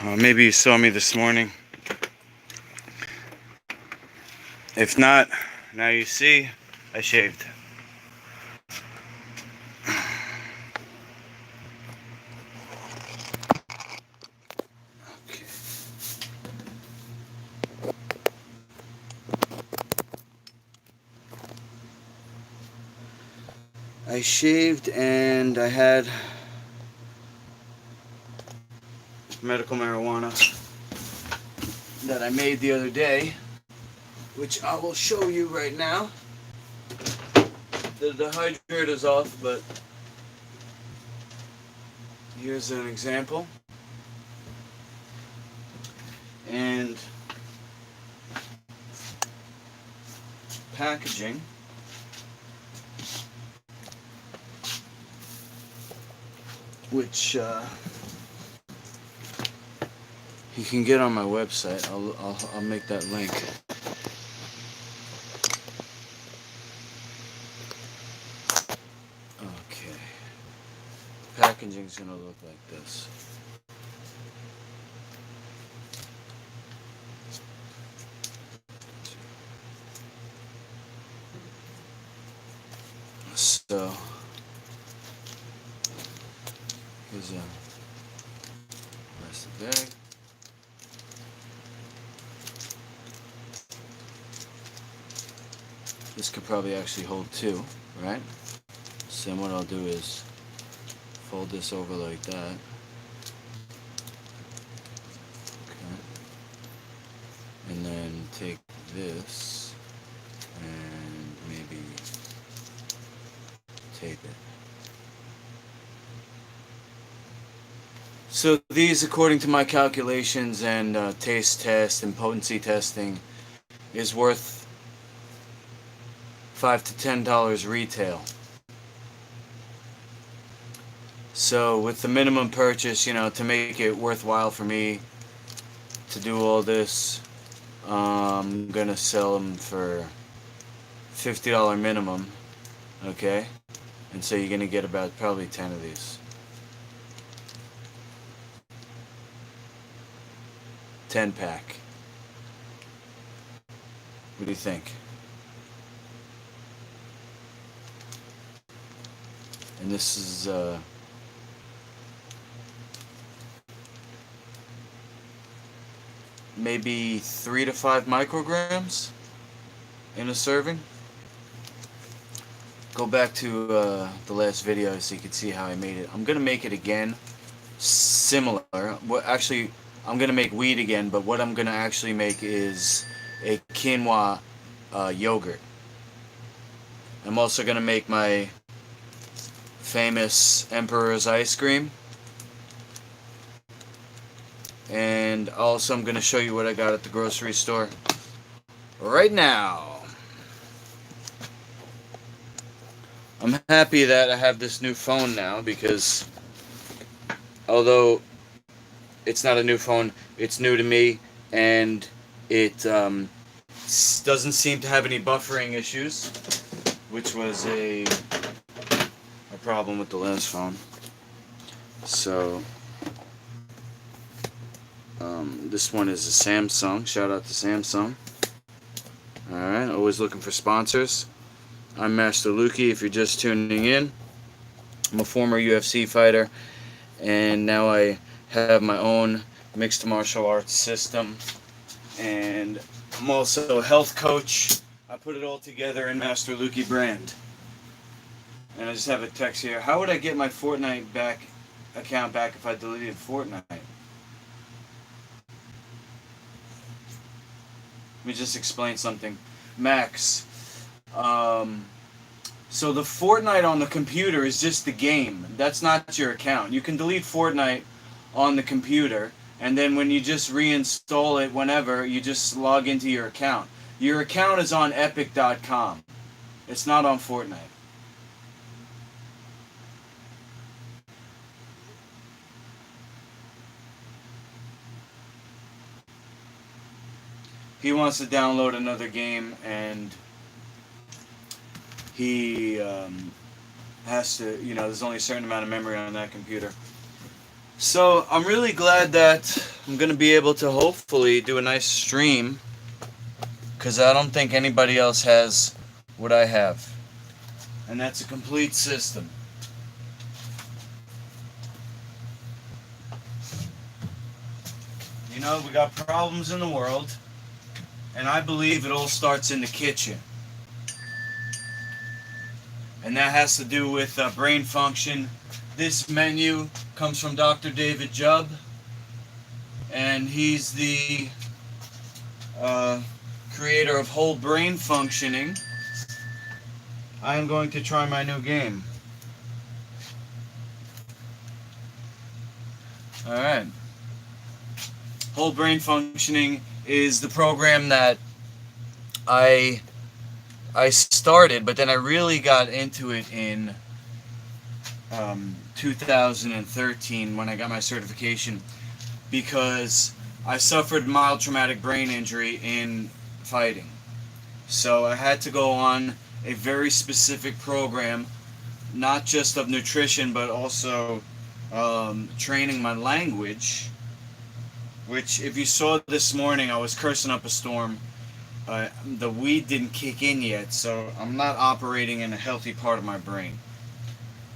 Maybe you saw me this morning. If not, now you see, I shaved. Okay. I shaved and I had medical marijuana that I made the other day, which I will show you right now. The dehydrator's off, but here's an example. And packaging. Which you can get on my website. I'll make that link. Okay. Packaging's gonna look like this. So here's a plastic bag. This could probably actually hold two, right? So then what I'll do is fold this over like that. Okay. And then take this and maybe tape it. So these, according to my calculations and taste test and potency testing, is worth $5 to $10 retail. So with the minimum purchase, to make it worthwhile for me to do all this, I'm gonna sell them for $50 minimum. Okay, and so you're gonna get about probably 10 of these. 10-pack. What do you think? And this is maybe 3 to 5 micrograms in a serving. Go back to the last video so you can see how I made it. I'm gonna make it again, similar. Well, actually, I'm gonna make weed again, but what I'm gonna actually make is a quinoa yogurt. I'm also gonna make my famous Emperor's ice cream, and also I'm gonna show you what I got at the grocery store right now. I'm happy that I have this new phone now, because although it's not a new phone, it's new to me, and it doesn't seem to have any buffering issues, which was a problem with the last phone. So this one is a Samsung. Shout out to Samsung. Alright, always looking for sponsors. I'm Master Lukey if you're just tuning in. I'm a former UFC fighter, and now I have my own mixed martial arts system, and I'm also a health coach. I put it all together in Master Lukey brand. And I just have a text here. How would I get my Fortnite account back if I deleted Fortnite? Let me just explain something. Max, so the Fortnite on the computer is just the game. That's not your account. You can delete Fortnite on the computer, and then when you just reinstall it whenever, you just log into your account. Your account is on epic.com. It's not on Fortnite. He wants to download another game, and he has to, there's only a certain amount of memory on that computer. So I'm really glad that I'm going to be able to hopefully do a nice stream, because I don't think anybody else has what I have. And that's a complete system. You know, we got problems in the world, and I believe it all starts in the kitchen. And that has to do with brain function. This menu comes from Dr. David Jubb, and he's the creator of whole brain functioning. I am going to try my new game. Alright. Whole brain functioning is the program that I started, but then I really got into it in 2013 when I got my certification, because I suffered mild traumatic brain injury in fighting. So I had to go on a very specific program, not just of nutrition, but also training my language, which, if you saw this morning, I was cursing up a storm. The weed didn't kick in yet, so I'm not operating in a healthy part of my brain.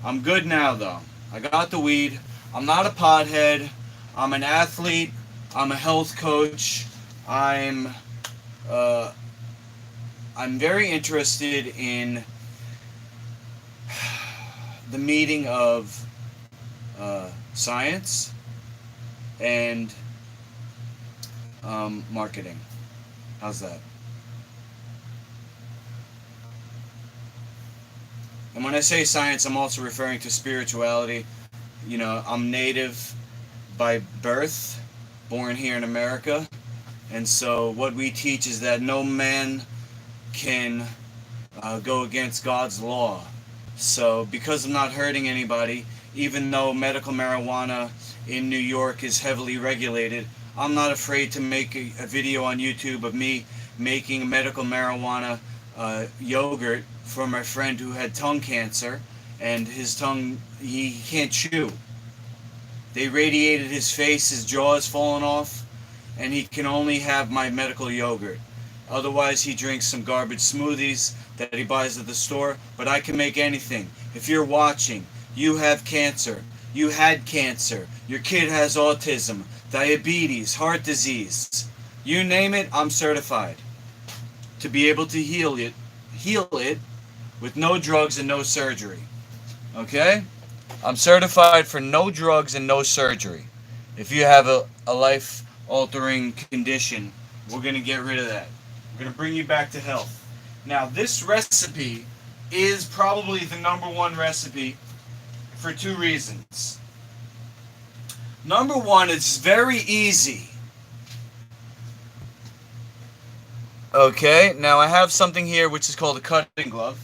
I'm good now, though. I got the weed. I'm not a pothead. I'm an athlete. I'm a health coach. I'm very interested in the meeting of science and marketing. How's that? And when I say science, I'm also referring to spirituality. You know, I'm native by birth, born here in America. And so what we teach is that no man can go against God's law. So because I'm not hurting anybody, even though medical marijuana in New York is heavily regulated, I'm not afraid to make a video on YouTube of me making medical marijuana yogurt for my friend who had tongue cancer, and his tongue, he can't chew. They radiated his face, his jaw is falling off, and he can only have my medical yogurt. Otherwise, he drinks some garbage smoothies that he buys at the store, but I can make anything. If you're watching, you have cancer, you had cancer, your kid has autism, diabetes, heart disease, you name it, I'm certified to be able to heal it with no drugs and no surgery. Okay? I'm certified for no drugs and no surgery. If you have a life-altering condition, we're going to get rid of that. We're going to bring you back to health. Now, this recipe is probably the #1 recipe for 2 reasons. Number 1, it's very easy. Okay, now I have something here which is called a cutting glove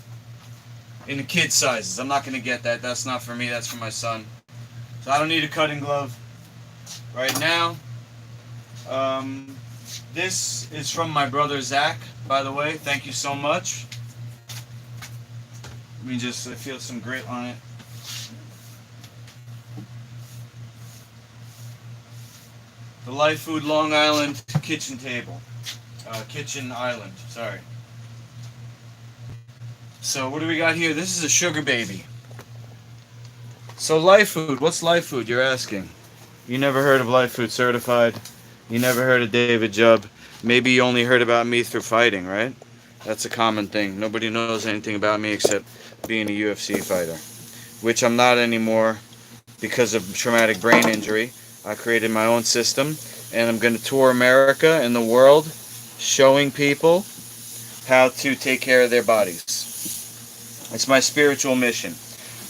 in the kid sizes. I'm not going to get that. That's not for me. That's for my son. So I don't need a cutting glove right now. This is from my brother Zach, by the way. Thank you so much. Let me just feel some grit on it. The Life Food Long Island kitchen table. Kitchen island, sorry. So what do we got here? This is a sugar baby. So Life Food, what's Life Food, you're asking? You never heard of Life Food Certified? You never heard of David Jubb? Maybe you only heard about me through fighting, right? That's a common thing. Nobody knows anything about me except being a UFC fighter, which I'm not anymore because of traumatic brain injury. I created my own system, and I'm going to tour America and the world showing people how to take care of their bodies. It's my spiritual mission.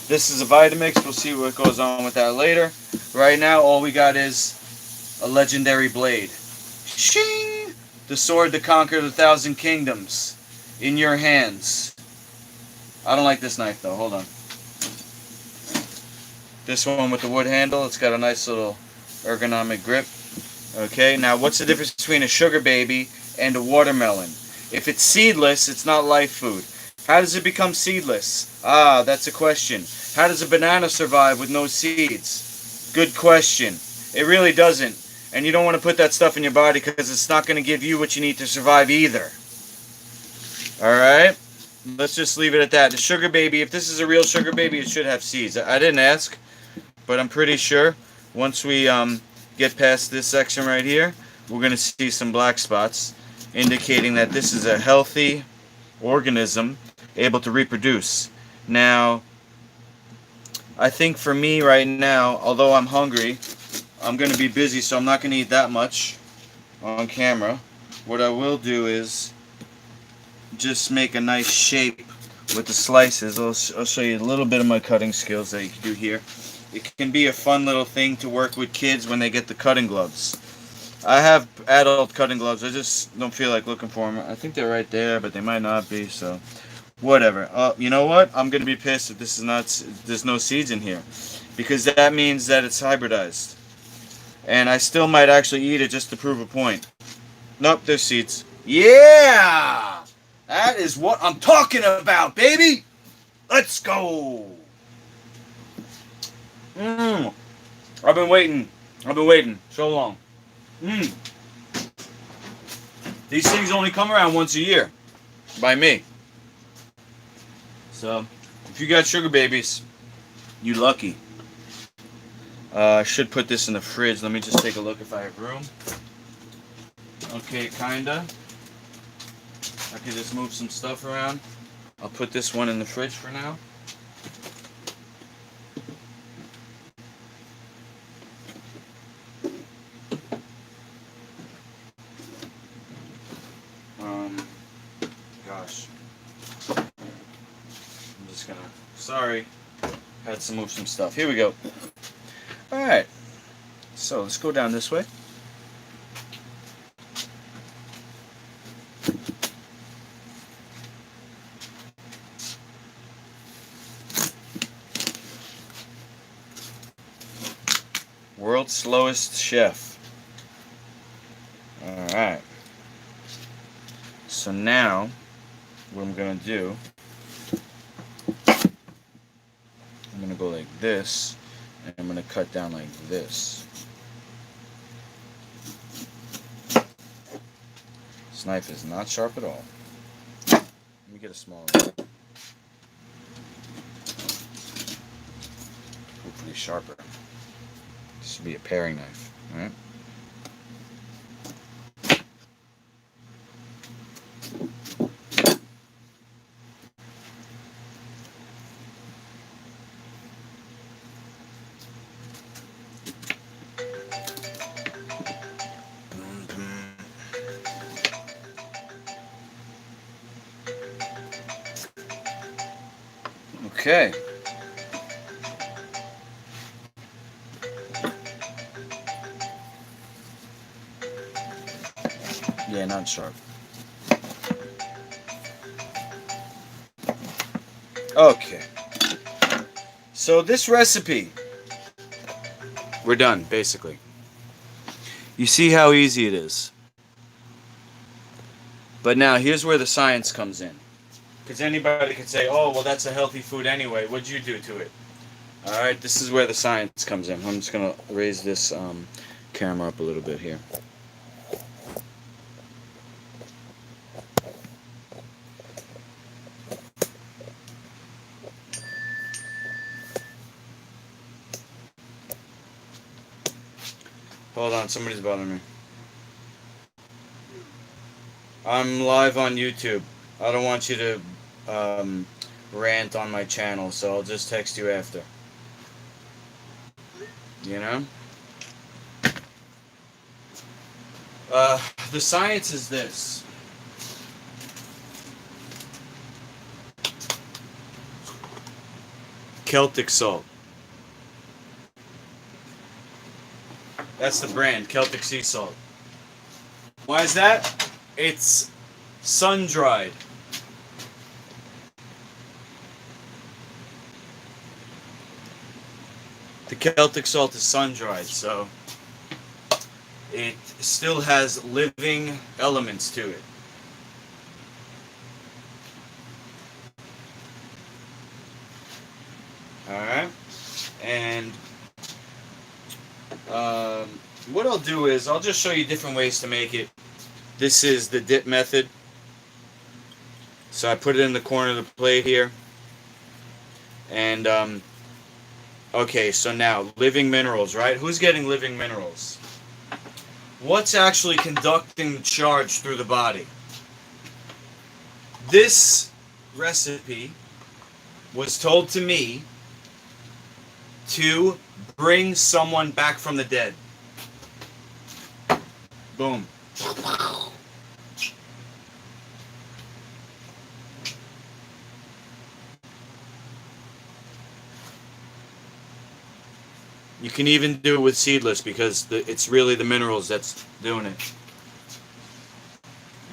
This is a Vitamix. We'll see what goes on with that later. Right now, all we got is a legendary blade. Shing! The sword to conquer the 1,000 kingdoms in your hands. I don't like this knife, though. Hold on. This one with the wood handle, it's got a nice little ergonomic grip. Okay, now what's the difference between a sugar baby and a watermelon? If it's seedless, it's not Life Food. How does it become seedless? Ah, that's a question. How does a banana survive with no seeds? Good question. It really doesn't. And you don't want to put that stuff in your body because it's not going to give you what you need to survive either. Alright? Let's just leave it at that. The sugar baby, if this is a real sugar baby, it should have seeds. I didn't ask, but I'm pretty sure once we get past this section right here, we're going to see some black spots, indicating that this is a healthy organism able to reproduce. Now, I think for me right now, although I'm hungry, I'm going to be busy, so I'm not going to eat that much on camera. What I will do is just make a nice shape with the slices. I'll show you a little bit of my cutting skills that you can do here. It can be a fun little thing to work with kids when they get the cutting gloves. I have adult cutting gloves. I just don't feel like looking for them. I think they're right there, but they might not be, so whatever. You know what? I'm going to be pissed if this is not, there's no seeds in here, because that means that it's hybridized. And I still might actually eat it just to prove a point. Nope, there's seeds. Yeah! That is what I'm talking about, baby! Let's go! I've been waiting so long. These things only come around once a year. By me. So, if you got sugar babies, you lucky. I should put this in the fridge. Let me just take a look if I have room. Okay, kinda. I can just move some stuff around. I'll put this one in the fridge for now. Gosh. I'm just gonna, sorry. Had to move some stuff. Here we go. Alright. So let's go down this way. World's slowest chef. Alright. So now, what I'm going to do, I'm going to go like this, and I'm going to cut down like this. This knife is not sharp at all. Let me get a smaller one. Hopefully sharper. This should be a paring knife, alright? Okay. Yeah, not sharp. Okay. So this recipe, we're done, basically. You see how easy it is. But now, here's where the science comes in. Because anybody could say, oh, well, that's a healthy food anyway. What'd you do to it? Alright, this is where the science comes in. I'm just going to raise this camera up a little bit here. Hold on, somebody's bothering me. I'm live on YouTube. I don't want you to rant on my channel, so I'll just text you after. You know? The science is this. Celtic Salt. That's the brand, Celtic Sea Salt. Why is that? It's sun-dried. The Celtic salt is sun-dried, so it still has living elements to it. Alright? And what I'll do is I'll just show you different ways to make it. This is the dip method. So I put it in the corner of the plate here. And, okay, so now, living minerals, right? Who's getting living minerals? What's actually conducting the charge through the body? This recipe was told to me to bring someone back from the dead. Boom. You can even do it with seedless because it's really the minerals that's doing it.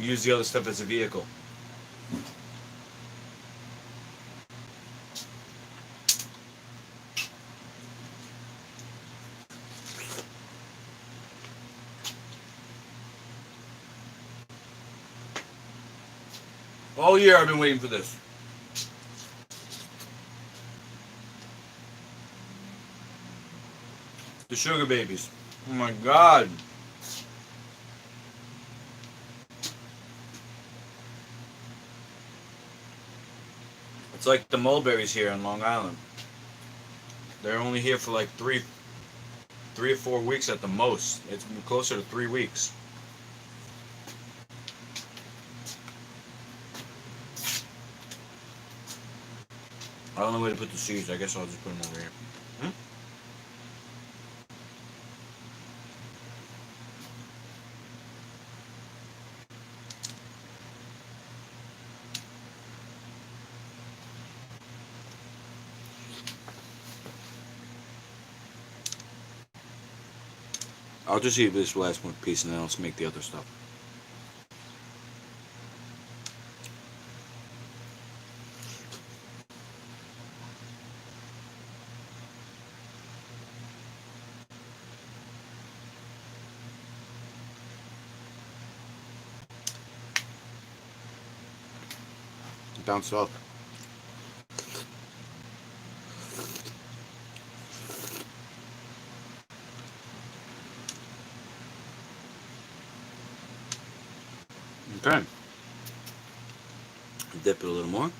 Use the other stuff as a vehicle. All year I've been waiting for this. The sugar babies. Oh my god. It's like the mulberries here in Long Island. They're only here for like three or 4 weeks at the most. It's closer to 3 weeks. I don't know where to put the seeds. I guess I'll just put them over here. I'll just eat this last one piece and then I'll make the other stuff. Bounce off. Okay. Dip it a little more.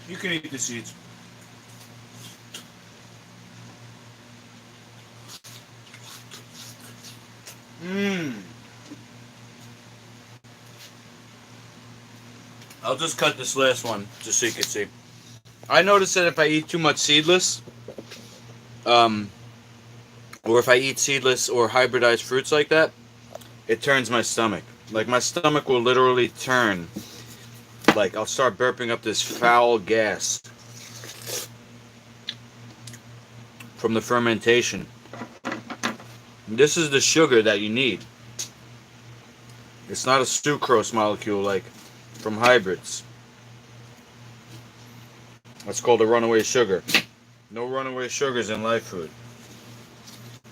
You can eat the seeds. I'll just cut this last one just so you can see. I noticed that if I eat too much seedless, or if I eat seedless or hybridized fruits like that, it turns my stomach. Like my stomach will literally turn. Like I'll start burping up this foul gas from the fermentation. This is the sugar that you need. It's not a sucrose molecule like from hybrids. That's called a runaway sugar. No runaway sugars in live food.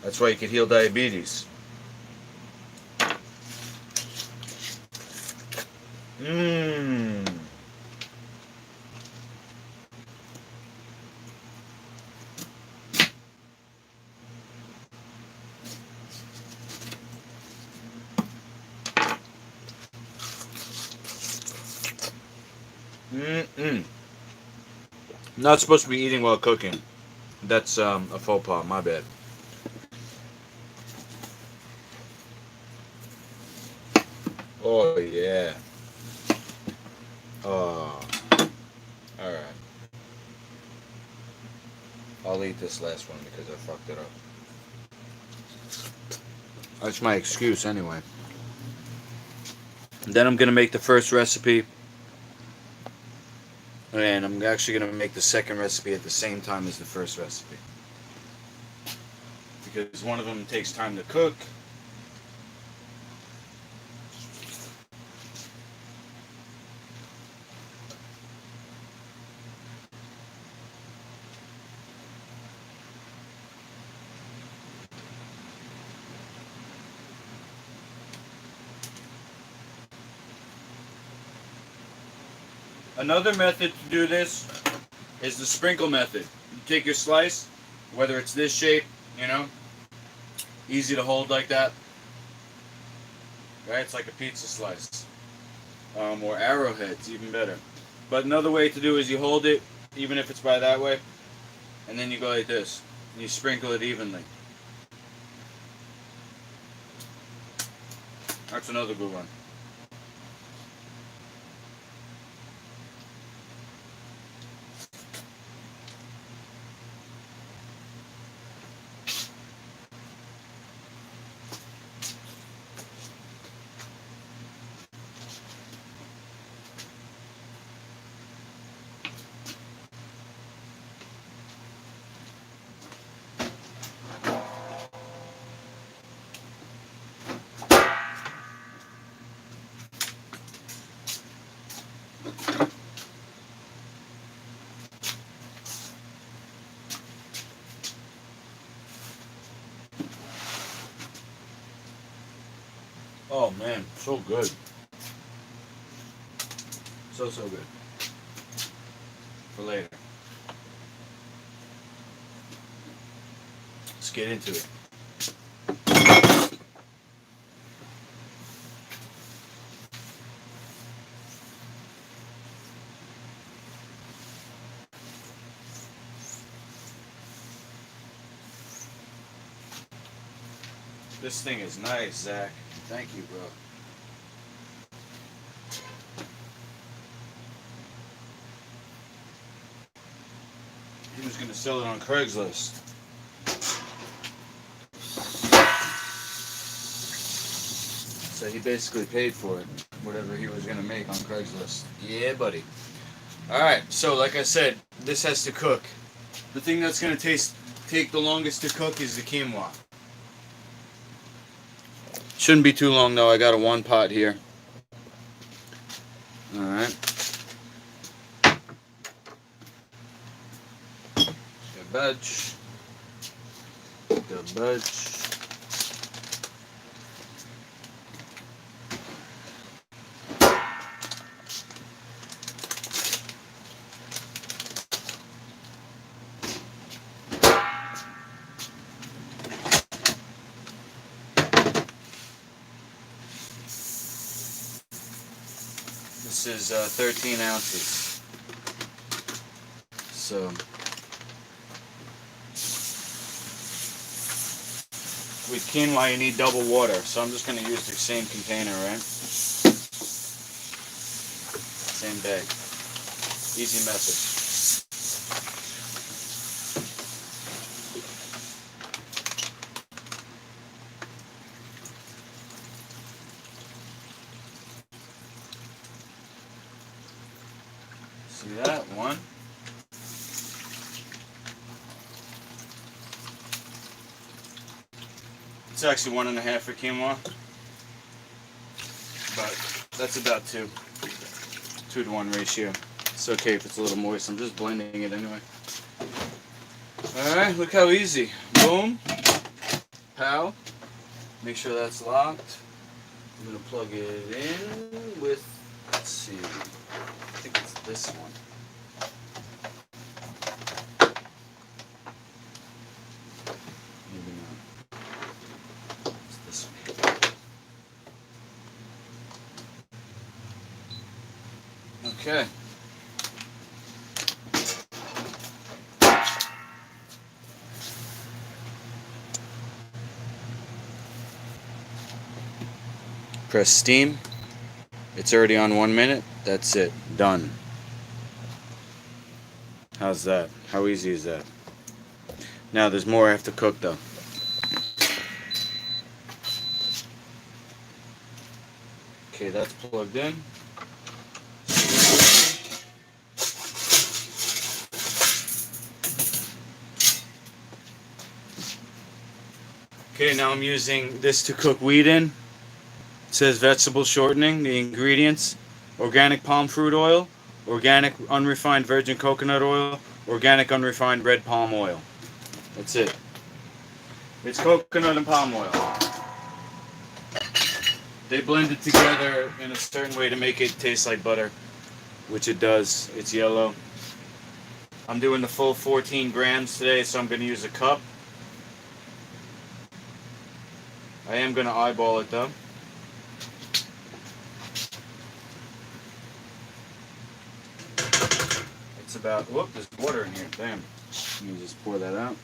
That's why you can heal diabetes. Not supposed to be eating while cooking. That's a faux pas, my bad. Oh yeah. Oh. Alright. I'll eat this last one because I fucked it up. That's my excuse anyway. And then I'm going to make the first recipe. And I'm actually going to make the second recipe at the same time as the first recipe. Because one of them takes time to cook. Another method to do this is the sprinkle method. You take your slice, whether it's this shape, you know, easy to hold like that. Right? It's like a pizza slice. Or arrowheads, even better. But another way to do is you hold it, even if it's by that way, and then you go like this. And you sprinkle it evenly. That's another good one. Oh man, so good. So good. For later. Let's get into it. This thing is nice, Zach. Thank you, bro. He was gonna sell it on Craigslist. So he basically paid for it, whatever he was gonna make on Craigslist. Yeah, buddy. Alright, so like I said, this has to cook. The thing that's gonna take the longest to cook is the quinoa. Shouldn't be too long though. I got a 1 pot here. Alright. Garbage. This is 13 ounces. So with quinoa you need double water, so I'm just going to use the same container, right? Same bag. Easy method. See that? 1. It's actually 1.5 for quinoa, but that's about 2 to 1 ratio. It's okay if it's a little moist. I'm just blending it anyway. All right, look how easy. Boom, pow. Make sure that's locked. I'm gonna plug it in with. Let's see. I think it's this one. Maybe not. It's this one. Okay. Press steam. It's already on 1 minute. That's it. Done. How's that? How easy is that? Now there's more I have to cook though. Okay, that's plugged in. Okay, now I'm using this to cook wheat in. It says vegetable shortening. The ingredients: organic palm fruit oil, organic unrefined virgin coconut oil, organic unrefined red palm oil. That's it. It's coconut and palm oil. They blend it together in a certain way to make it taste like butter. which it does. It's yellow. I'm doing the full 14 grams today, so I'm going to use a cup. I am going to eyeball it though. It's about, whoop, there's water in here, damn. Let me just pour that out.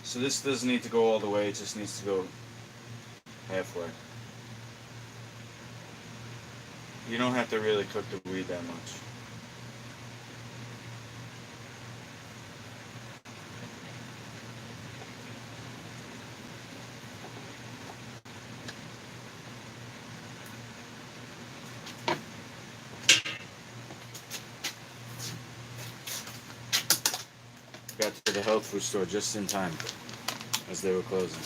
So this doesn't need to go all the way, it just needs to go halfway. You don't have to really cook the weed that much. Got to the health food store just in time as they were closing.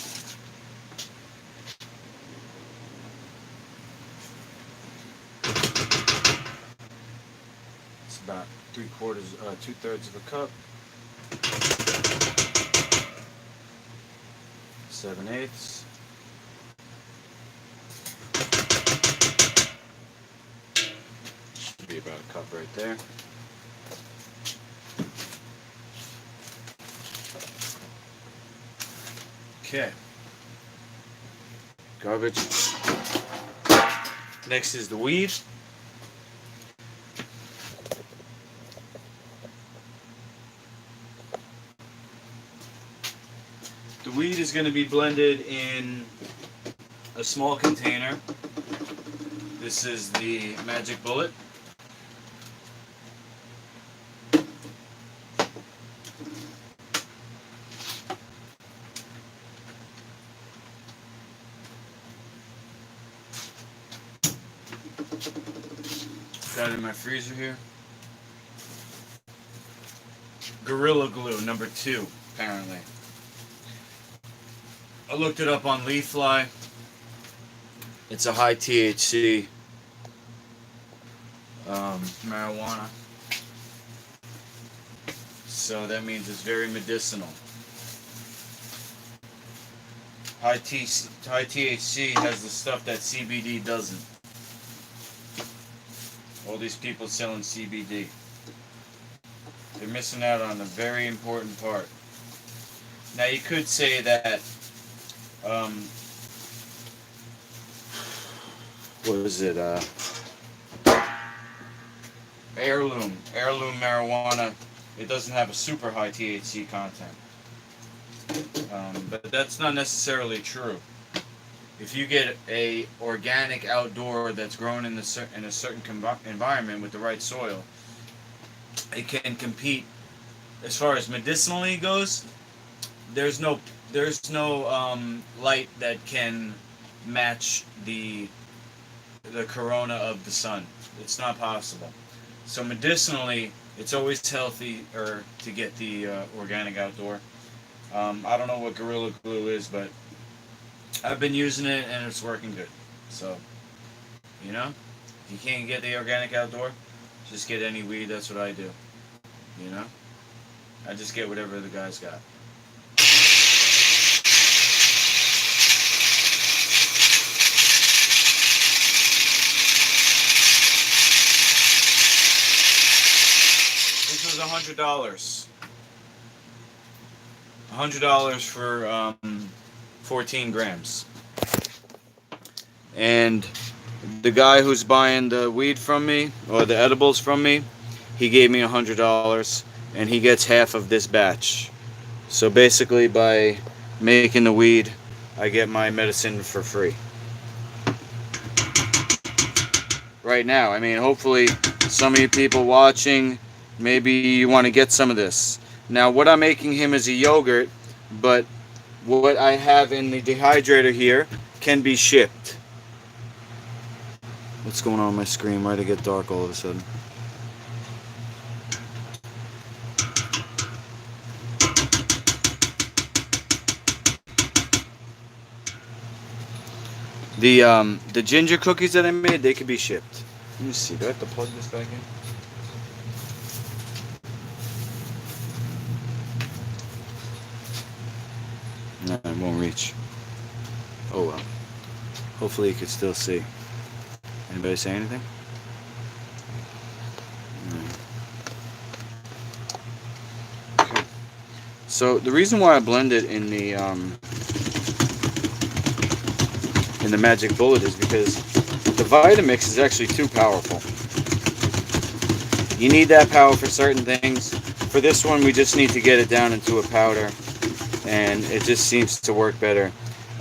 It's about 2/3 of a cup. 7/8. Should be about a cup right there. Okay. Garbage. Next is the weed. The weed is going to be blended in a small container. This is the Magic Bullet. Got it in my freezer here. Gorilla Glue, number 2, apparently. I looked it up on LeafFly. It's a high THC marijuana. So that means it's very medicinal. High THC has the stuff that CBD doesn't. All these people selling CBD. They're missing out on a very important part. Now you could say that what is it? Heirloom marijuana. It doesn't have a super high THC content, but that's not necessarily true. If you get a organic outdoor that's grown in a certain environment with the right soil, it can compete. As far as medicinally goes, there's no light that can match the corona of the sun. It's not possible. So medicinally, it's always healthier to get the organic outdoor. I don't know what Gorilla Glue is, but I've been using it and it's working good. So, you know, if you can't get the organic outdoor, just get any weed. That's what I do. You know, I just get whatever the guys got. This was $100. $100 for 14 grams. And the guy who's buying the weed from me, or the edibles from me, he gave me $100, and he gets half of this batch. So basically, by making the weed, I get my medicine for free. Right now, I mean, hopefully some of you people watching, maybe you want to get some of this. Now, what I'm making him is a yogurt, but what I have in the dehydrator here can be shipped. What's going on my screen? Why did it get dark all of a sudden? The ginger cookies that I made, they could be shipped. Let me see. Do I have to plug this back in? No, it won't reach. Oh well. Hopefully you can still see. Anybody say anything? Okay. So the reason why I blend it in the Magic Bullet is because the Vitamix is actually too powerful. You need that power for certain things. For this one, we just need to get it down into a powder, and it just seems to work better.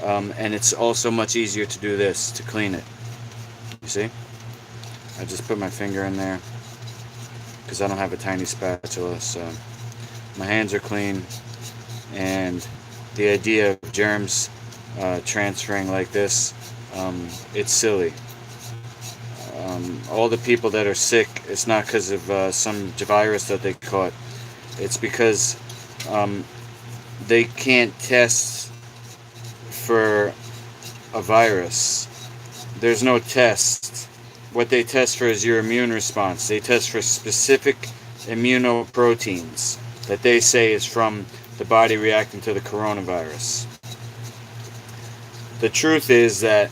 And it's also much easier to do this, to clean it. You see? I just put my finger in there because I don't have a tiny spatula, so my hands are clean, and the idea of germs transferring like this, it's silly. All the people that are sick, it's not because of some virus that they caught. It's because they can't test for a virus. There's no test. What they test for is your immune response. They test for specific immunoproteins that they say is from the body reacting to the coronavirus. The truth is that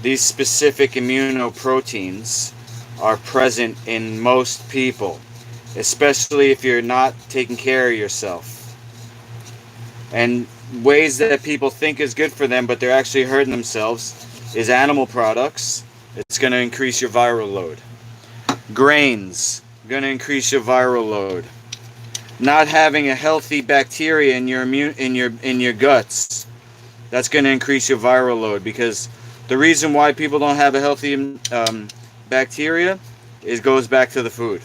these specific immunoproteins are present in most people, especially if you're not taking care of yourself. And ways that people think is good for them, but they're actually hurting themselves, is animal products. It's going to increase your viral load. Grains, going to increase your viral load. Not having a healthy bacteria in your guts, that's going to increase your viral load, because the reason why people don't have a healthy bacteria goes back to the food.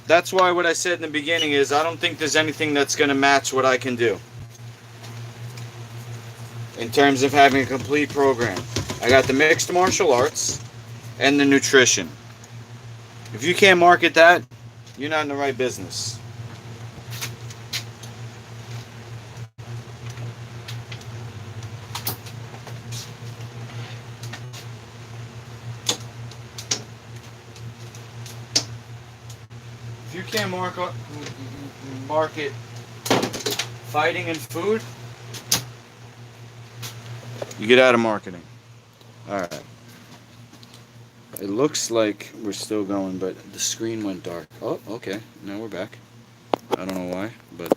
That's why what I said in the beginning is I don't think there's anything that's going to match what I can do in terms of having a complete program. I got the mixed martial arts and the nutrition. If you can't market that, you're not in the right business. If you can't market fighting and food, you get out of marketing. Alright. It looks like we're still going, but the screen went dark. Oh, okay. Now we're back. I don't know why, but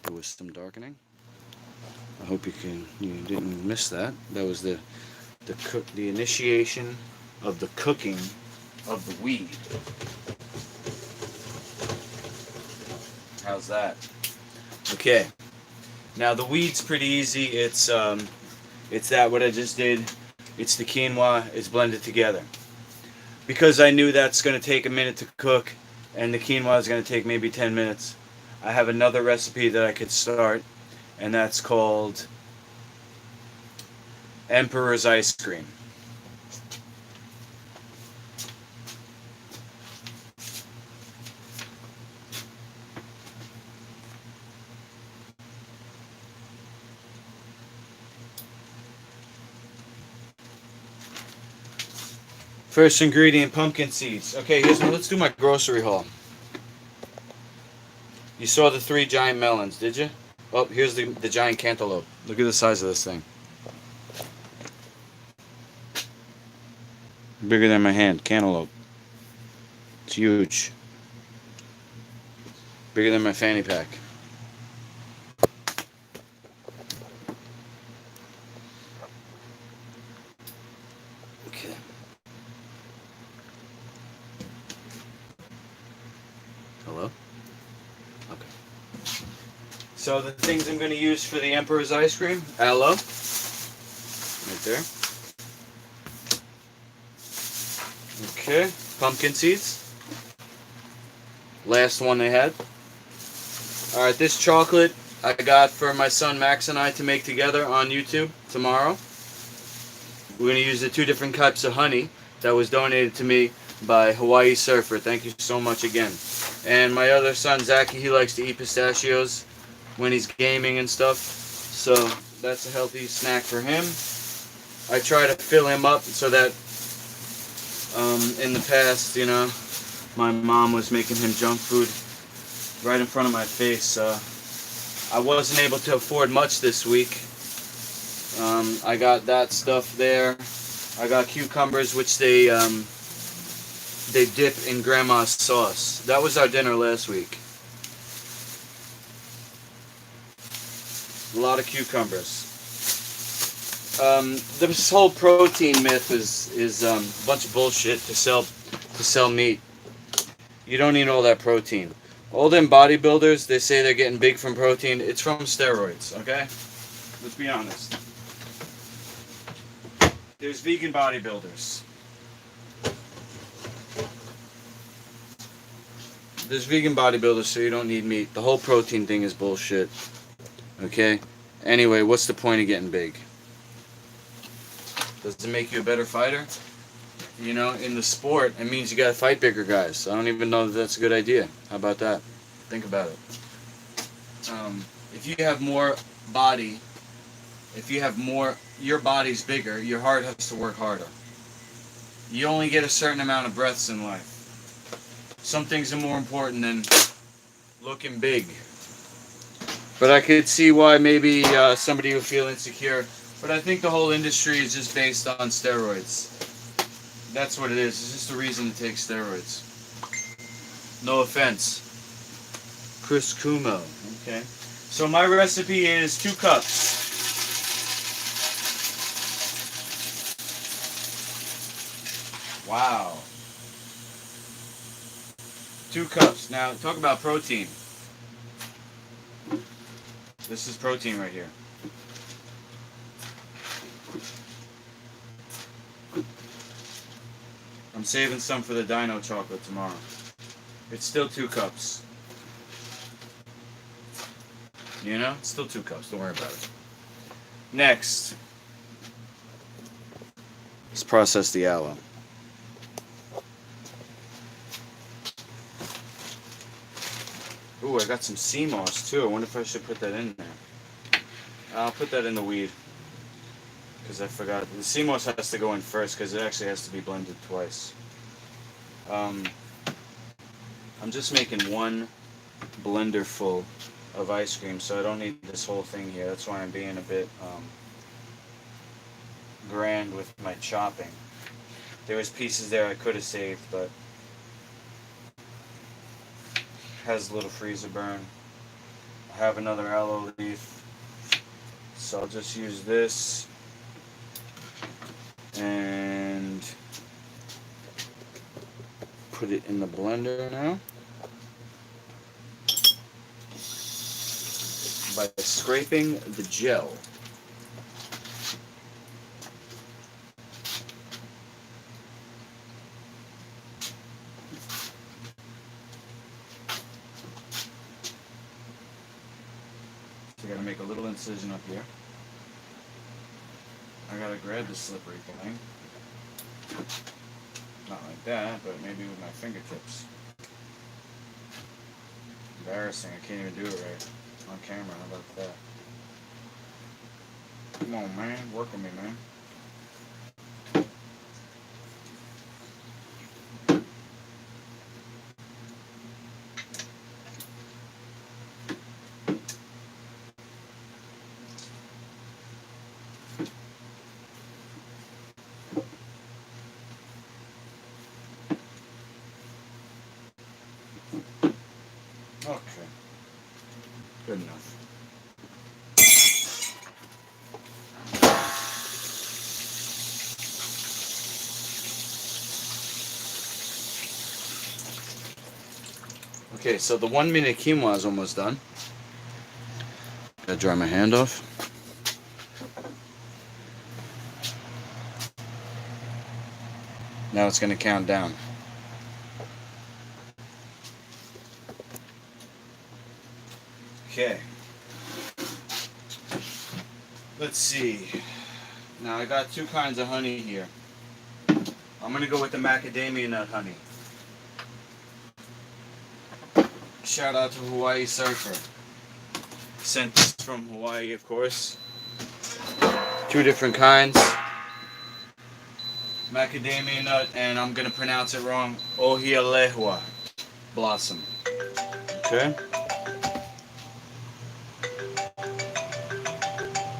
there was some darkening. I hope you didn't miss that. That was the initiation of the cooking of the weed. How's that? Okay. Now the weed's pretty easy. It's that what I just did. It's the quinoa. It's blended together. Because I knew that's going to take a minute to cook, and the quinoa is going to take maybe 10 minutes. I have another recipe that I could start, and that's called Emperor's Ice Cream. First ingredient, pumpkin seeds. Okay, let's do my grocery haul. You saw the 3 giant melons, did you? Oh, here's the giant cantaloupe. Look at the size of this thing. Bigger than my hand, cantaloupe. It's huge. Bigger than my fanny pack. Okay. Hello? Okay. So the things I'm going to use for the Emperor's ice cream: aloe, right there. Okay, pumpkin seeds. Last one they had. Alright, this chocolate I got for my son Max and I to make together on YouTube tomorrow. We're going to use the 2 different types of honey that was donated to me by Hawaii Surfer. Thank you so much again. And my other son Zachy, he likes to eat pistachios when he's gaming and stuff. So that's a healthy snack for him. I try to fill him up so that in the past, you know, my mom was making him junk food right in front of my face. I wasn't able to afford much this week, I got that stuff there. I got cucumbers, which they dip in grandma's sauce. That was our dinner last week. A lot of cucumbers. This whole protein myth is a bunch of bullshit to sell meat. You don't need all that protein. All them bodybuilders, they say they're getting big from protein. It's from steroids, okay? Let's be honest. There's vegan bodybuilders. There's vegan bodybuilders, so you don't need meat. The whole protein thing is bullshit. Okay? Anyway, what's the point of getting big? Does it make you a better fighter? You know, in the sport, it means you gotta fight bigger guys. I don't even know that that's a good idea. How about that? Think about it. If you have more body, your body's bigger, your heart has to work harder. You only get a certain amount of breaths in life. Some things are more important than looking big. But I could see why maybe somebody would feel insecure. But I think the whole industry is just based on steroids. That's what it is. It's just a reason to take steroids. No offense. Chris Kumo. Okay. So my recipe is 2 cups. Wow. 2 cups. Now, talk about protein. This is protein right here. I'm saving some for the dino chocolate tomorrow. It's still 2 cups. You know? It's still 2 cups. Don't worry about it. Next. Let's process the aloe. Ooh, I got some sea moss too. I wonder if I should put that in there. I'll put that in the weed. Because I forgot. The sea moss has to go in first because it actually has to be blended twice. I'm just making 1 blender full of ice cream, so I don't need this whole thing here. That's why I'm being a bit grand with my chopping. There was pieces there I could have saved, but has a little freezer burn. I have another aloe leaf, so I'll just use this and put it in the blender now by scraping the gel. So I gotta make a little incision up here. I gotta grab the slippery thing. Not like that, but maybe with my fingertips. Embarrassing, I can't even do it right on camera. How about that? Come on, man. Work with me, man. Okay. Good enough. Okay, so the 1 minute quinoa is almost done. Gotta dry my hand off. Now it's gonna count down. Okay. Let's see. Now I got 2 kinds of honey here. I'm gonna go with the Macadamia Nut Honey. Shout out to Hawaii Surfer. Sent this from Hawaii, of course. 2 different kinds. Macadamia nut, and I'm gonna pronounce it wrong. Ohialehua blossom. Okay.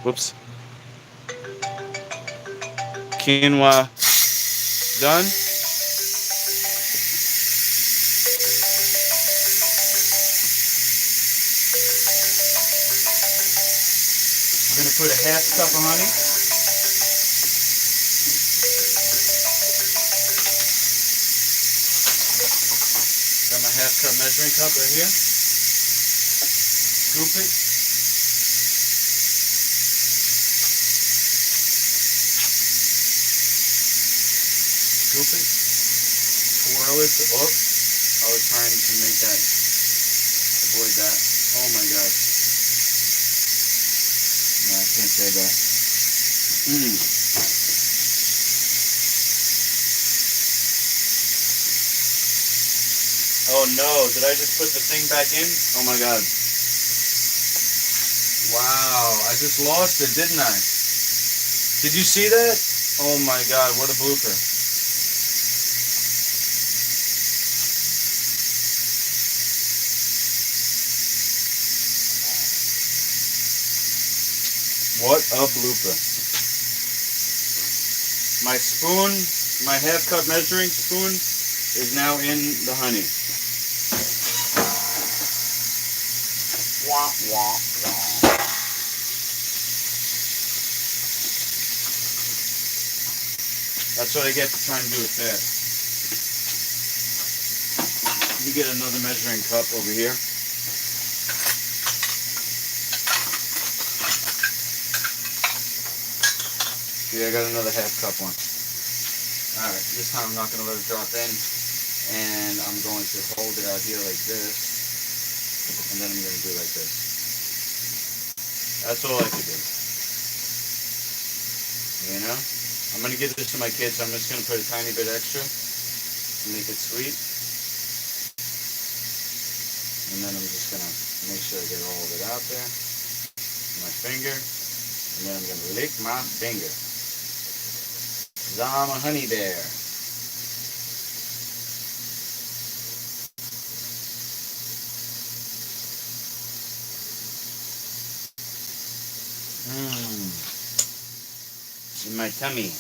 Whoops. quinoa done. I'm going to put a half cup of honey. Got my half cup measuring cup right here. Scoop it. Scoop it. Twirl it. Oh, I was trying to make that, avoid that. Oh my god. No, I can't say that. Oh no, did I just put the thing back in? Oh my god. Wow, I just lost it, didn't I? Did you see that? Oh my god, what a blooper. What a blooper. My spoon, my half cup measuring spoon is now in the honey. Wah, wah, wah. That's what I get for trying to do it fast. Let me get another measuring cup over here. Yeah, I got another half cup one. Alright, this time I'm not going to let it drop in. And I'm going to hold it out here like this. And then I'm going to do like this. That's all I can do. You know? I'm going to give this to my kids. So I'm just going to put a tiny bit extra to make it sweet. And then I'm just going to make sure I get all of it out there. My finger. And then I'm going to lick my finger. I'm a honey bear. In my tummy.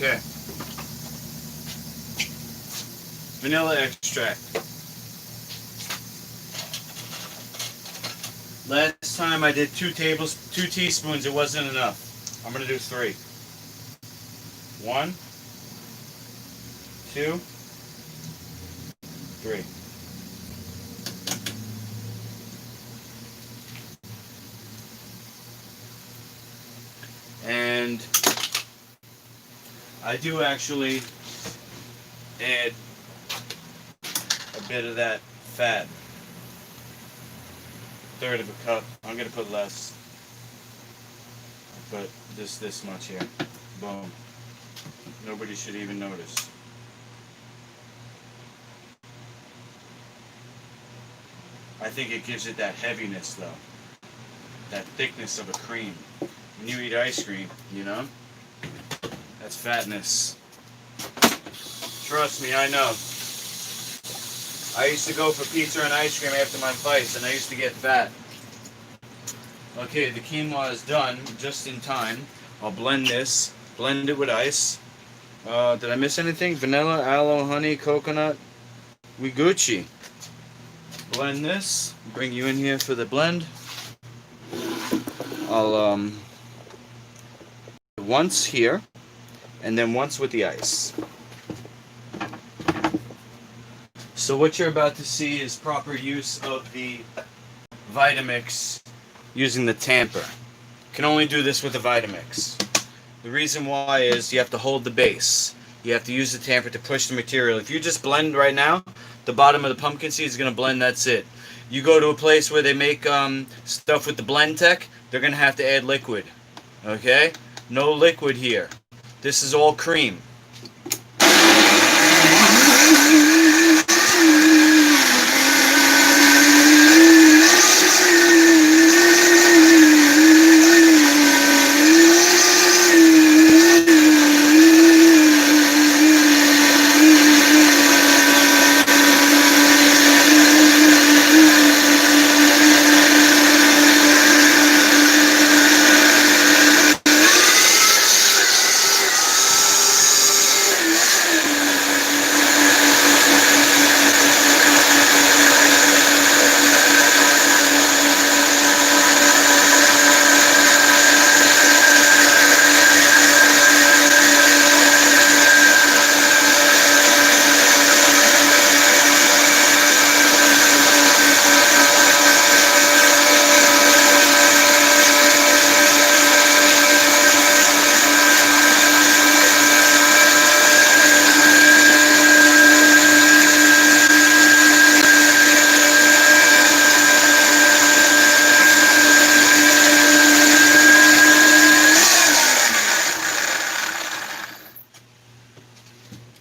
Okay. Vanilla extract. Last time I did 2 teaspoons. It wasn't enough. I'm gonna do 3. 1, 2, 3. And I do actually add a bit of that fat. 1/3 of a cup. I'm gonna put less. I'll put this much here. Boom. Nobody should even notice. I think it gives it that heaviness though. That thickness of a cream. When you eat ice cream, you know? That's fatness. Trust me, I know. I used to go for pizza and ice cream after my fights, and I used to get fat. Okay, the quinoa is done just in time. I'll blend this. Blend it with ice. Did I miss anything? Vanilla, aloe, honey, coconut. We Gucci. Blend this. Bring you in here for the blend. I'll once here, and then once with the ice. So what you're about to see is proper use of the Vitamix using the Tamper. You can only do this with the Vitamix. The reason why is you have to hold the base. You have to use the tamper to push the material. If you just blend right now, the bottom of the pumpkin seed is going to blend, that's it. You go to a place where they make stuff with the blend tech, they're going to have to add liquid. Okay? No liquid here. This is all cream.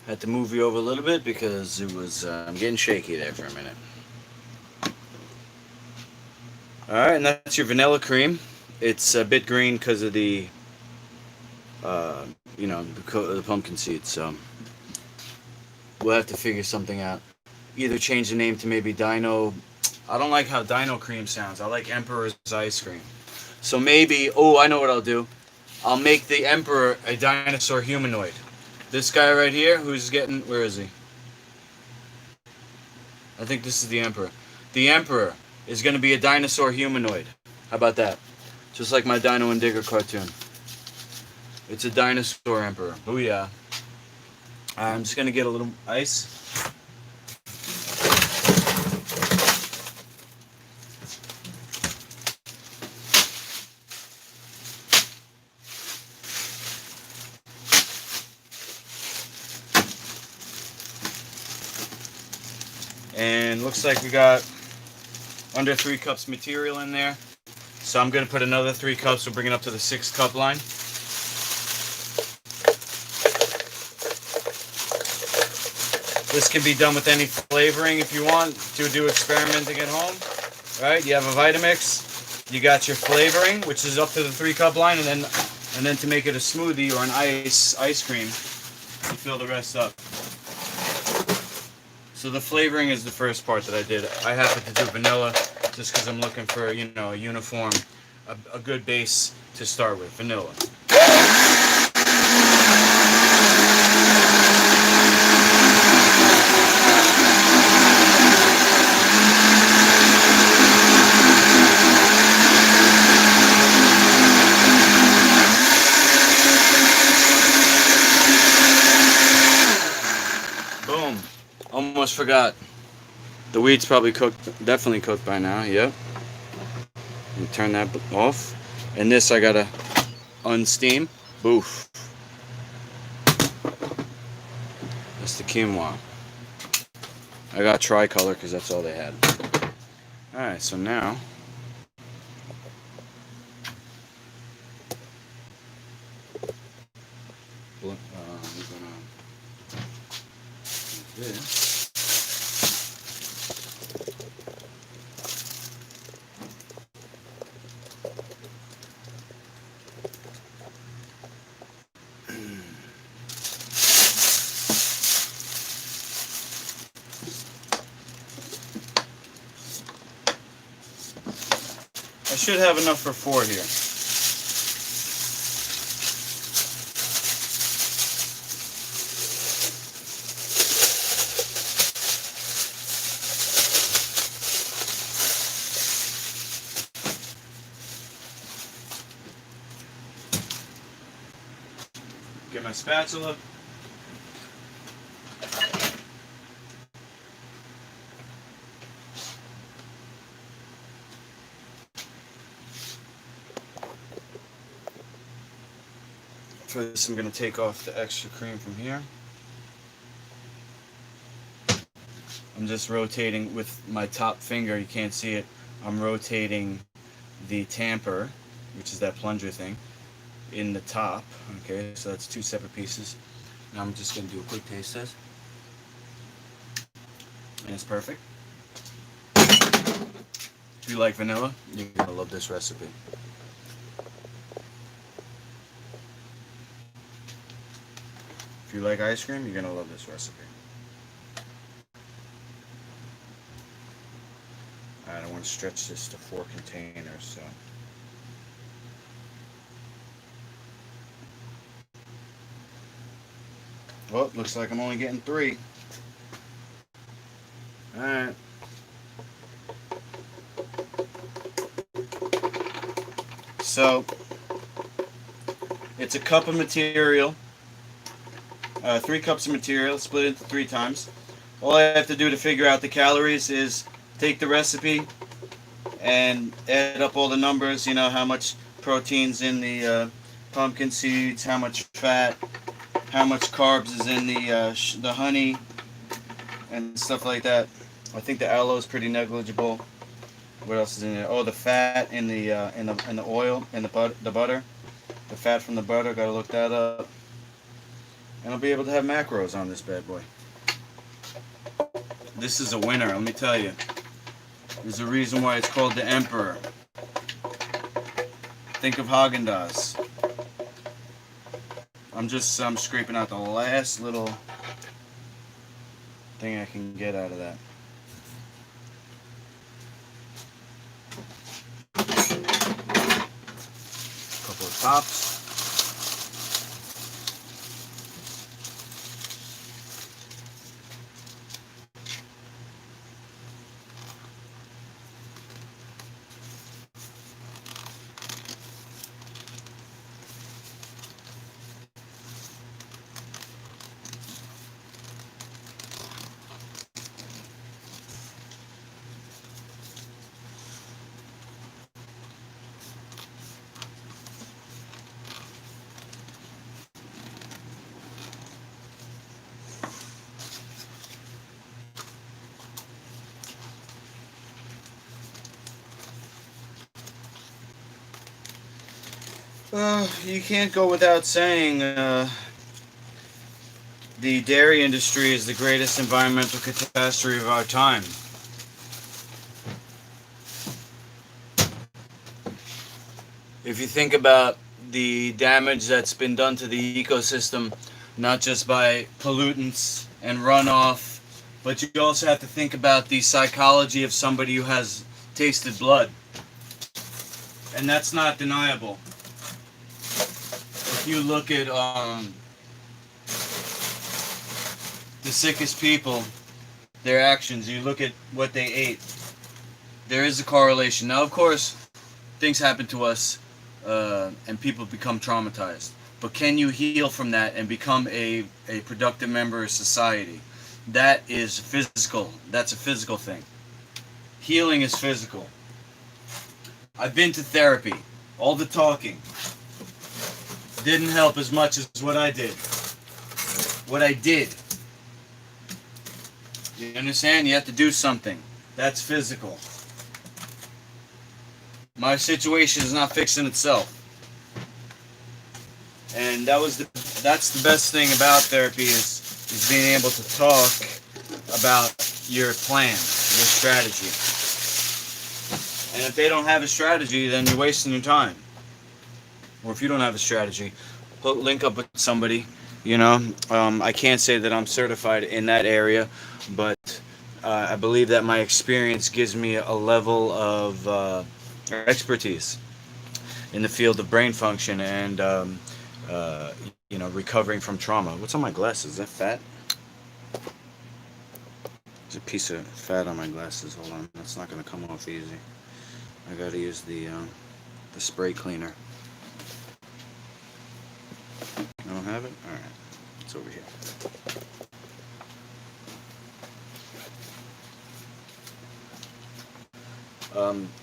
Had to move you over a little bit because it was I'm getting shaky there for a minute. Alright, and that's your vanilla cream. It's a bit green because of the the pumpkin seeds, so we'll have to figure something out. Either change the name to maybe Dino. I don't like how Dino cream sounds. I like Emperor's ice cream. So maybe, I know what I'll do. I'll make the Emperor a dinosaur humanoid. This guy right here, who's getting, where is he? I think this is the Emperor. The Emperor is going to be a dinosaur humanoid. How about that? Just like my Dino and Digger cartoon. It's a dinosaur Emperor. Booyah. I'm just going to get a little ice. And looks like we got under 3 cups material in there. So I'm going to put another 3 cups. We'll bring it up to the 6 cup line. This can be done with any flavoring if you want to do experimenting at home. All right, you have a Vitamix. You got your flavoring, which is up to the 3 cup line, and then to make it a smoothie or an ice cream, you fill the rest up. So the flavoring is the first part that I did. I happen to do vanilla just because I'm looking for, a uniform, a good base to start with, vanilla. Boom. Almost forgot. The wheat's probably cooked, definitely cooked by now, yep. And turn that off. And this I gotta unsteam. Boof. That's the quinoa. I got tricolor because that's all they had. Alright, so now we're gonna do this. I should have enough for 4 here. Get my spatula. For this, I'm going to take off the extra cream from here. I'm just rotating with my top finger. You can't see it. I'm rotating the tamper, which is that plunger thing, in the top. Okay, so that's two separate pieces. Now I'm just going to do a quick taste test. And it's perfect. If you like vanilla, you're going to love this recipe. If you like ice cream, you're going to love this recipe. I don't want to stretch this to 4 containers, so. Well, looks like I'm only getting 3. Alright. So, it's a cup of material. 3 cups of material, split into 3 times. All I have to do to figure out the calories is take the recipe and add up all the numbers, you know, how much protein's in the pumpkin seeds, how much fat, how much carbs is in the honey, and stuff like that. I think the aloe is pretty negligible. What else is in there? Oh, the fat in the oil, in the butter. The fat from the butter, gotta look that up. And I'll be able to have macros on this bad boy. This is a winner, let me tell you. There's a reason why it's called the Emperor. Think of Haagen-Dazs. I'm scraping out the last little thing I can get out of that. Couple of tops. You can't go without saying the dairy industry is the greatest environmental catastrophe of our time. If you think about the damage that's been done to the ecosystem, not just by pollutants and runoff, but you also have to think about the psychology of somebody who has tasted blood. And that's not deniable. If you look at the sickest people, their actions, you look at what they ate, there is a correlation. Now, of course, things happen to us and people become traumatized. But can you heal from that and become a productive member of society? That is physical. That's a physical thing. Healing is physical. I've been to therapy. All the talking didn't help as much as what I did. What I did. You understand? You have to do something. That's physical. My situation is not fixing itself. And that's the best thing about therapy is being able to talk about your plan, your strategy. And if they don't have a strategy, then you're wasting your time. Or if you don't have a strategy, link up with somebody. You know, I can't say that I'm certified in that area, but I believe that my experience gives me a level of expertise in the field of brain function and you know, recovering from trauma. What's on my glasses? Is that fat? There's a piece of fat on my glasses. Hold on, that's not going to come off easy. I got to use the spray cleaner. I don't have it? Alright. It's over here.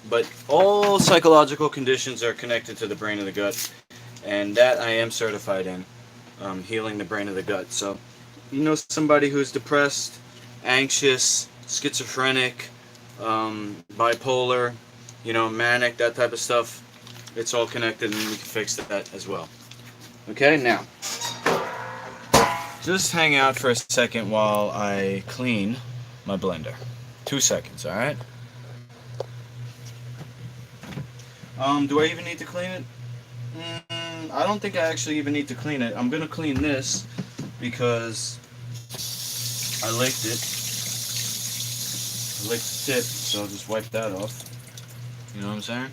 But all psychological conditions are connected to the brain and the gut. And that I am certified in. Healing the brain of the gut. So, you know somebody who's depressed, anxious, schizophrenic, bipolar, manic, that type of stuff. It's all connected, and we can fix that as well. Okay, now, just hang out for a second while I clean my blender. 2 seconds, alright? Do I even need to clean it? I don't think I actually even need to clean it. I'm gonna clean this because I licked it. I licked the tip, so I'll just wipe that off. You know what I'm saying?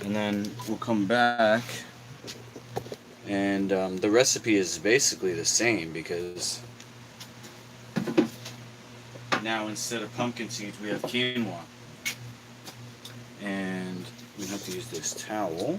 And then we'll come back, and the recipe is basically the same, because now instead of pumpkin seeds we have quinoa. And we have to use this towel.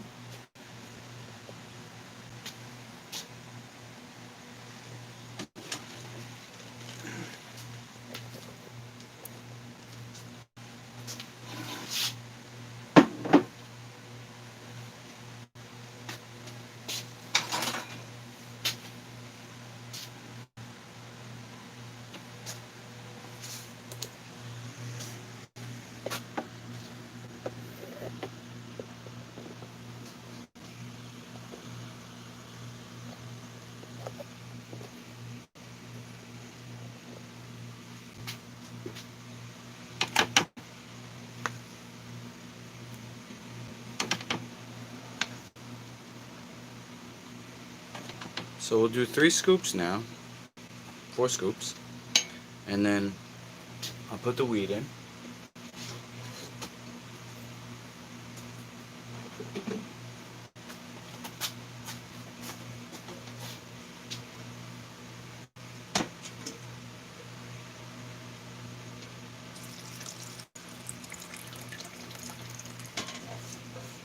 So we'll do 3 scoops now, 4 scoops, and then I'll put the wheat in.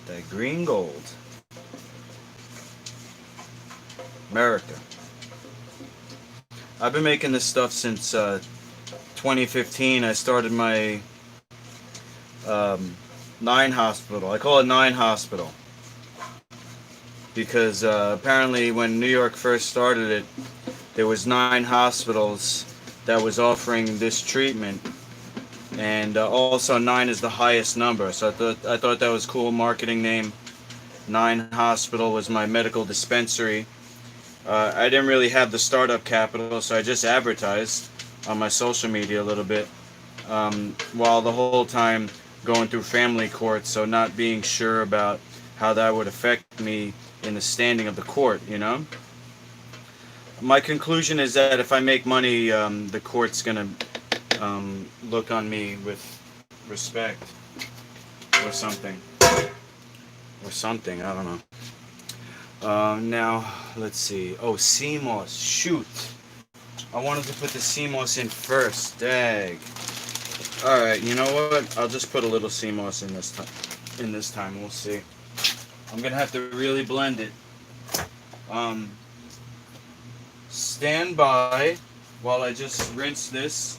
That green gold. America. I've been making this stuff since 2015. I started my 9 hospital. I call it 9 hospital because apparently when New York first started it, there was 9 hospitals that was offering this treatment, and also 9 is the highest number. So I thought that was a cool marketing name. 9 Hospital was my medical dispensary. I didn't really have the startup capital, so I just advertised on my social media a little bit, while the whole time going through family court, so not being sure about how that would affect me in the standing of the court, My conclusion is that if I make money, the court's gonna look on me with respect or something. I don't know. Now, let's see. Oh, sea moss. Shoot. I wanted to put the sea moss in first. Dag. Alright, you know what? I'll just put a little sea moss in this time. We'll see. I'm going to have to really blend it. Stand by while I just rinse this.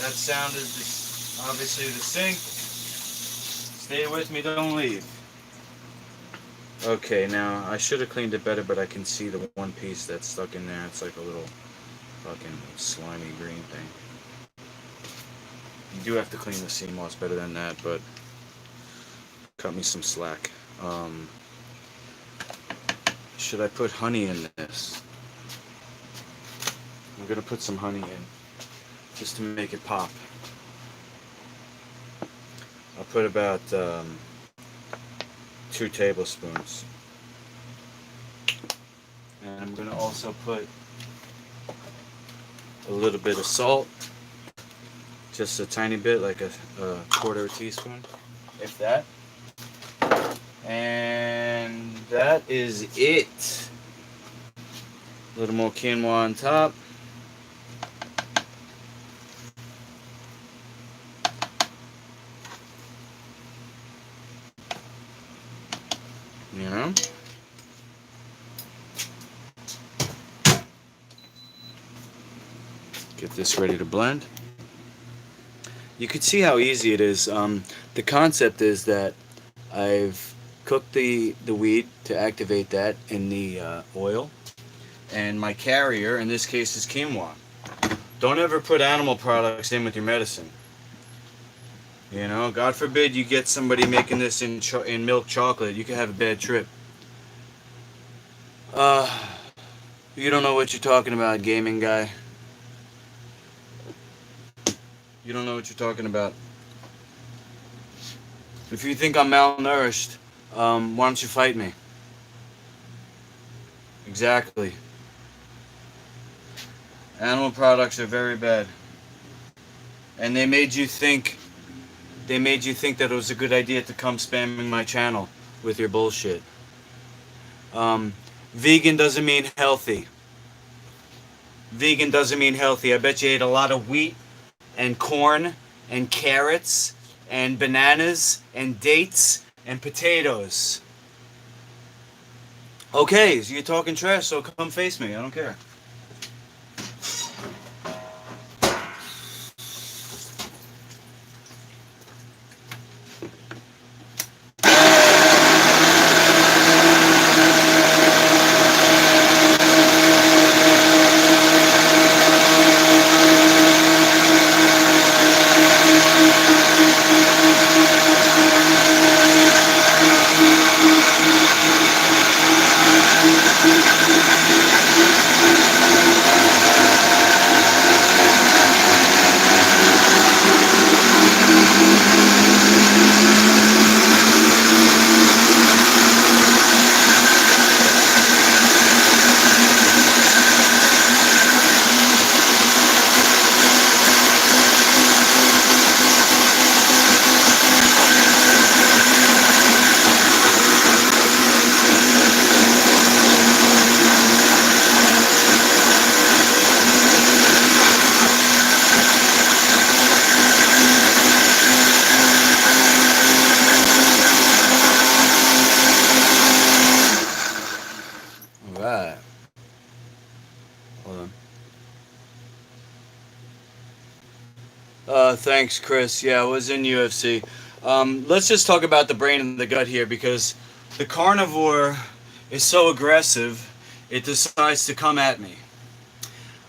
That sound is obviously the sink. Stay with me, don't leave. Okay, now I should have cleaned it better, but I can see the one piece that's stuck in there. It's like a little fucking slimy green thing. You do have to clean the sea moss better than that, but cut me some slack. Should I put honey in this? I'm gonna put some honey in just to make it pop. I'll put about 2 tablespoons. And I'm going to also put a little bit of salt. Just a tiny bit, like a quarter teaspoon, if that. And that is it. A little more quinoa on top. Get this ready to blend. You can see how easy it is. The concept is that I've cooked the wheat to activate that in the oil, and my carrier in this case is quinoa. Don't ever put animal products in with your medicine. You know, God forbid you get somebody making this in milk chocolate. You could have a bad trip. You don't know what you're talking about, gaming guy. You don't know what you're talking about. If you think I'm malnourished, why don't you fight me? Exactly. Animal products are very bad. And they made you think that it was a good idea to come spamming my channel with your bullshit. Vegan doesn't mean healthy. Vegan doesn't mean healthy. I bet you ate a lot of wheat and corn and carrots and bananas and dates and potatoes. Okay, so you're talking trash, so come face me. I don't care. Alright. Hold on. Thanks, Chris. Yeah, I was in UFC. Let's just talk about the brain and the gut here, because the carnivore is so aggressive, it decides to come at me.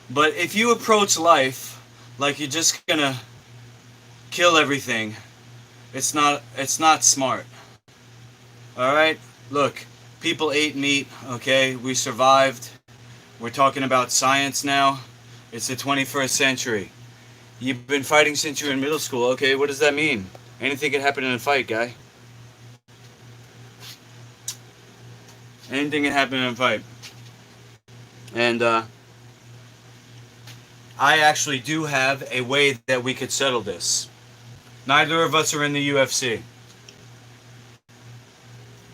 But if you approach life like you're just gonna kill everything, it's not smart. Alright? Look, people ate meat, okay? We survived. We're talking about science now. It's the 21st century. You've been fighting since you were in middle school. Okay, what does that mean? Anything can happen in a fight, guy. Anything can happen in a fight. And, I actually do have a way that we could settle this. Neither of us are in the UFC.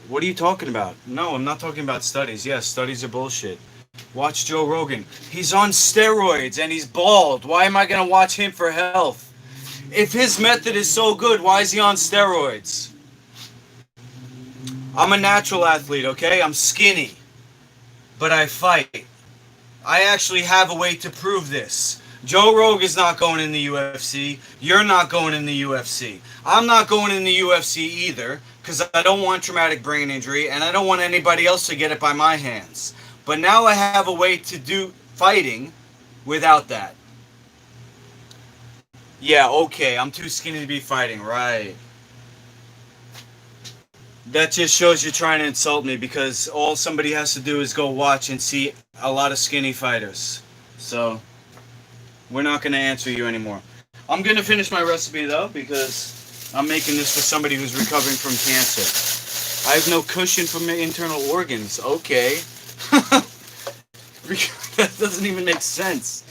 What are you talking about? No, I'm not talking about studies. Yes, studies are bullshit. Watch Joe Rogan. He's on steroids and he's bald. Why am I going to watch him for health? If his method is so good, why is he on steroids? I'm a natural athlete, okay? I'm skinny. But I fight. I actually have a way to prove this. Joe Rogan's not going in the UFC. You're not going in the UFC. I'm not going in the UFC either, because I don't want traumatic brain injury, and I don't want anybody else to get it by my hands. But now I have a way to do fighting without that. Yeah, okay, I'm too skinny to be fighting, right. That just shows you're trying to insult me, because all somebody has to do is go watch and see a lot of skinny fighters. So, we're not going to answer you anymore. I'm going to finish my recipe, though, because I'm making this for somebody who's recovering from cancer. I have no cushion for my internal organs. Okay. That doesn't even make sense.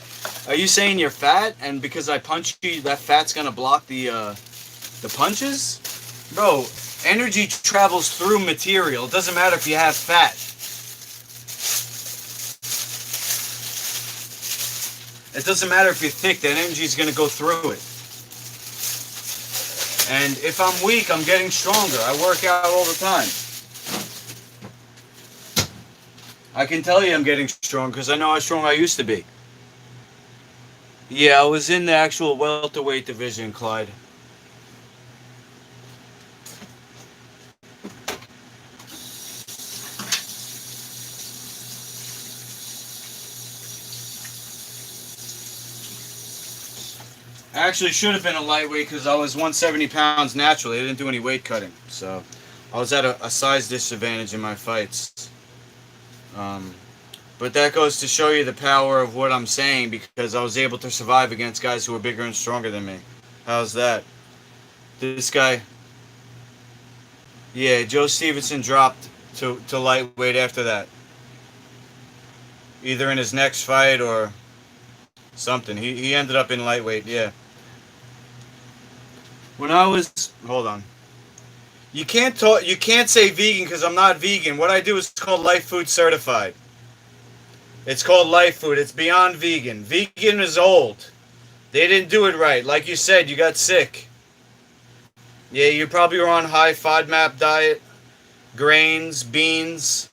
Are you saying you're fat, and because I punch you, that fat's going to block the punches? Bro, energy travels through material. It doesn't matter if you have fat. It doesn't matter if you're thick, that energy is going to go through it. And if I'm weak, I'm getting stronger. I work out all the time. I can tell you I'm getting strong because I know how strong I used to be. Yeah, I was in the actual welterweight division, Clyde. I actually should have been a lightweight because I was 170 pounds naturally. I didn't do any weight cutting, so I was at a size disadvantage in my fights. But that goes to show you the power of what I'm saying, because I was able to survive against guys who were bigger and stronger than me. How's that? This guy, yeah, Joe Stevenson dropped to lightweight after that. Either in his next fight or something. He ended up in lightweight, yeah. When I was, hold on. You can't say vegan because I'm not vegan. What I do is called Life Food Certified. It's called Life Food. It's beyond vegan. Vegan is old. They didn't do it right. Like you said, you got sick. Yeah, you probably were on high FODMAP diet, grains, beans.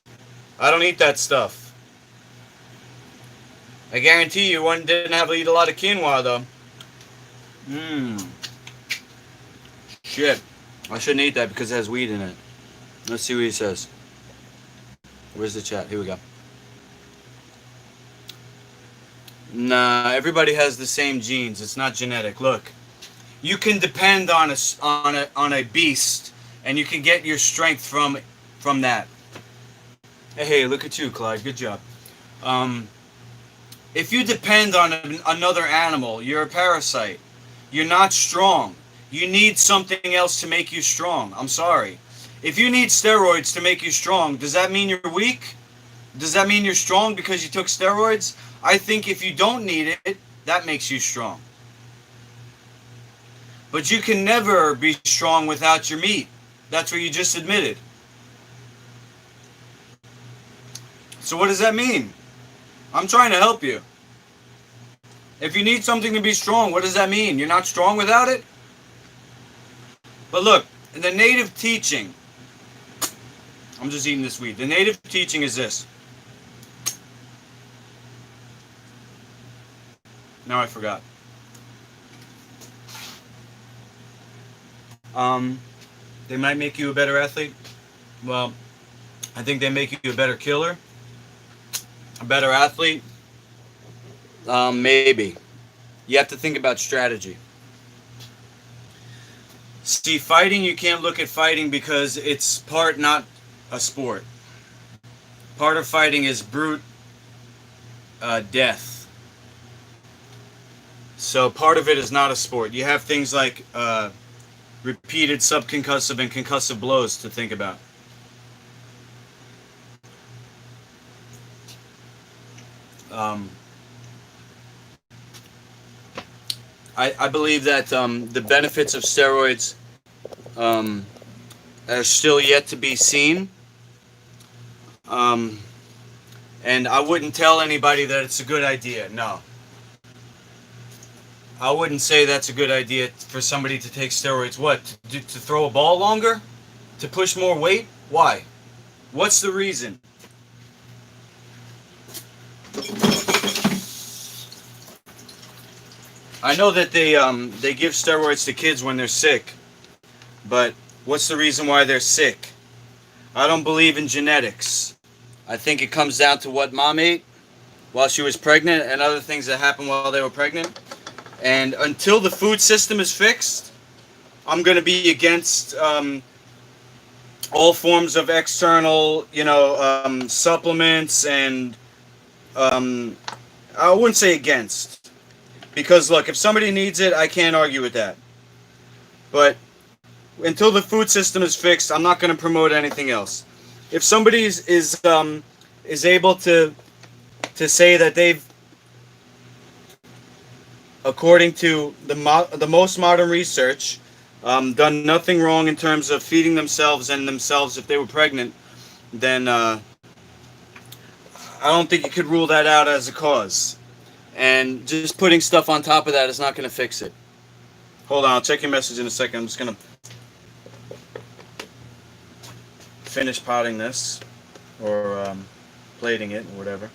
I don't eat that stuff. I guarantee you one didn't have to eat a lot of quinoa though. Shit. I shouldn't eat that because it has weed in it. Let's see what he says. Where's the chat? Here we go. Nah, everybody has the same genes. It's not genetic. Look, you can depend on a beast, and you can get your strength from that. Hey, look at you, Clyde. Good job. If you depend on another animal, you're a parasite. You're not strong. You need something else to make you strong. I'm sorry. If you need steroids to make you strong, does that mean you're weak? Does that mean you're strong because you took steroids? I think if you don't need it, that makes you strong. But you can never be strong without your meat. That's what you just admitted. So what does that mean? I'm trying to help you. If you need something to be strong, what does that mean? You're not strong without it? But look, in the native teaching, I'm just eating this weed. The native teaching is this. Now I forgot. They might make you a better athlete. Well, I think they make you a better killer. A better athlete. Maybe. You have to think about strategy. See, fighting, you can't look at fighting because it's part not a sport. Part of fighting is brute death. So part of it is not a sport. You have things like repeated subconcussive and concussive blows to think about. I believe that the benefits of steroids are still yet to be seen. And I wouldn't tell anybody that it's a good idea. No. I wouldn't say that's a good idea for somebody to take steroids. What? To throw a ball longer? To push more weight? Why? What's the reason? I know that they give steroids to kids when they're sick, but what's the reason why they're sick? I don't believe in genetics. I think it comes down to what mom ate while she was pregnant and other things that happened while they were pregnant. And until the food system is fixed, I'm going to be against all forms of external, supplements and I wouldn't say against. Because, look, if somebody needs it, I can't argue with that. But until the food system is fixed, I'm not going to promote anything else. If somebody is able to say that they've, according to the most modern research, done nothing wrong in terms of feeding themselves if they were pregnant, then I don't think you could rule that out as a cause. And just putting stuff on top of that is not going to fix it. Hold on, I'll check your message in a second. I'm just going to finish potting this, or plating it, or whatever.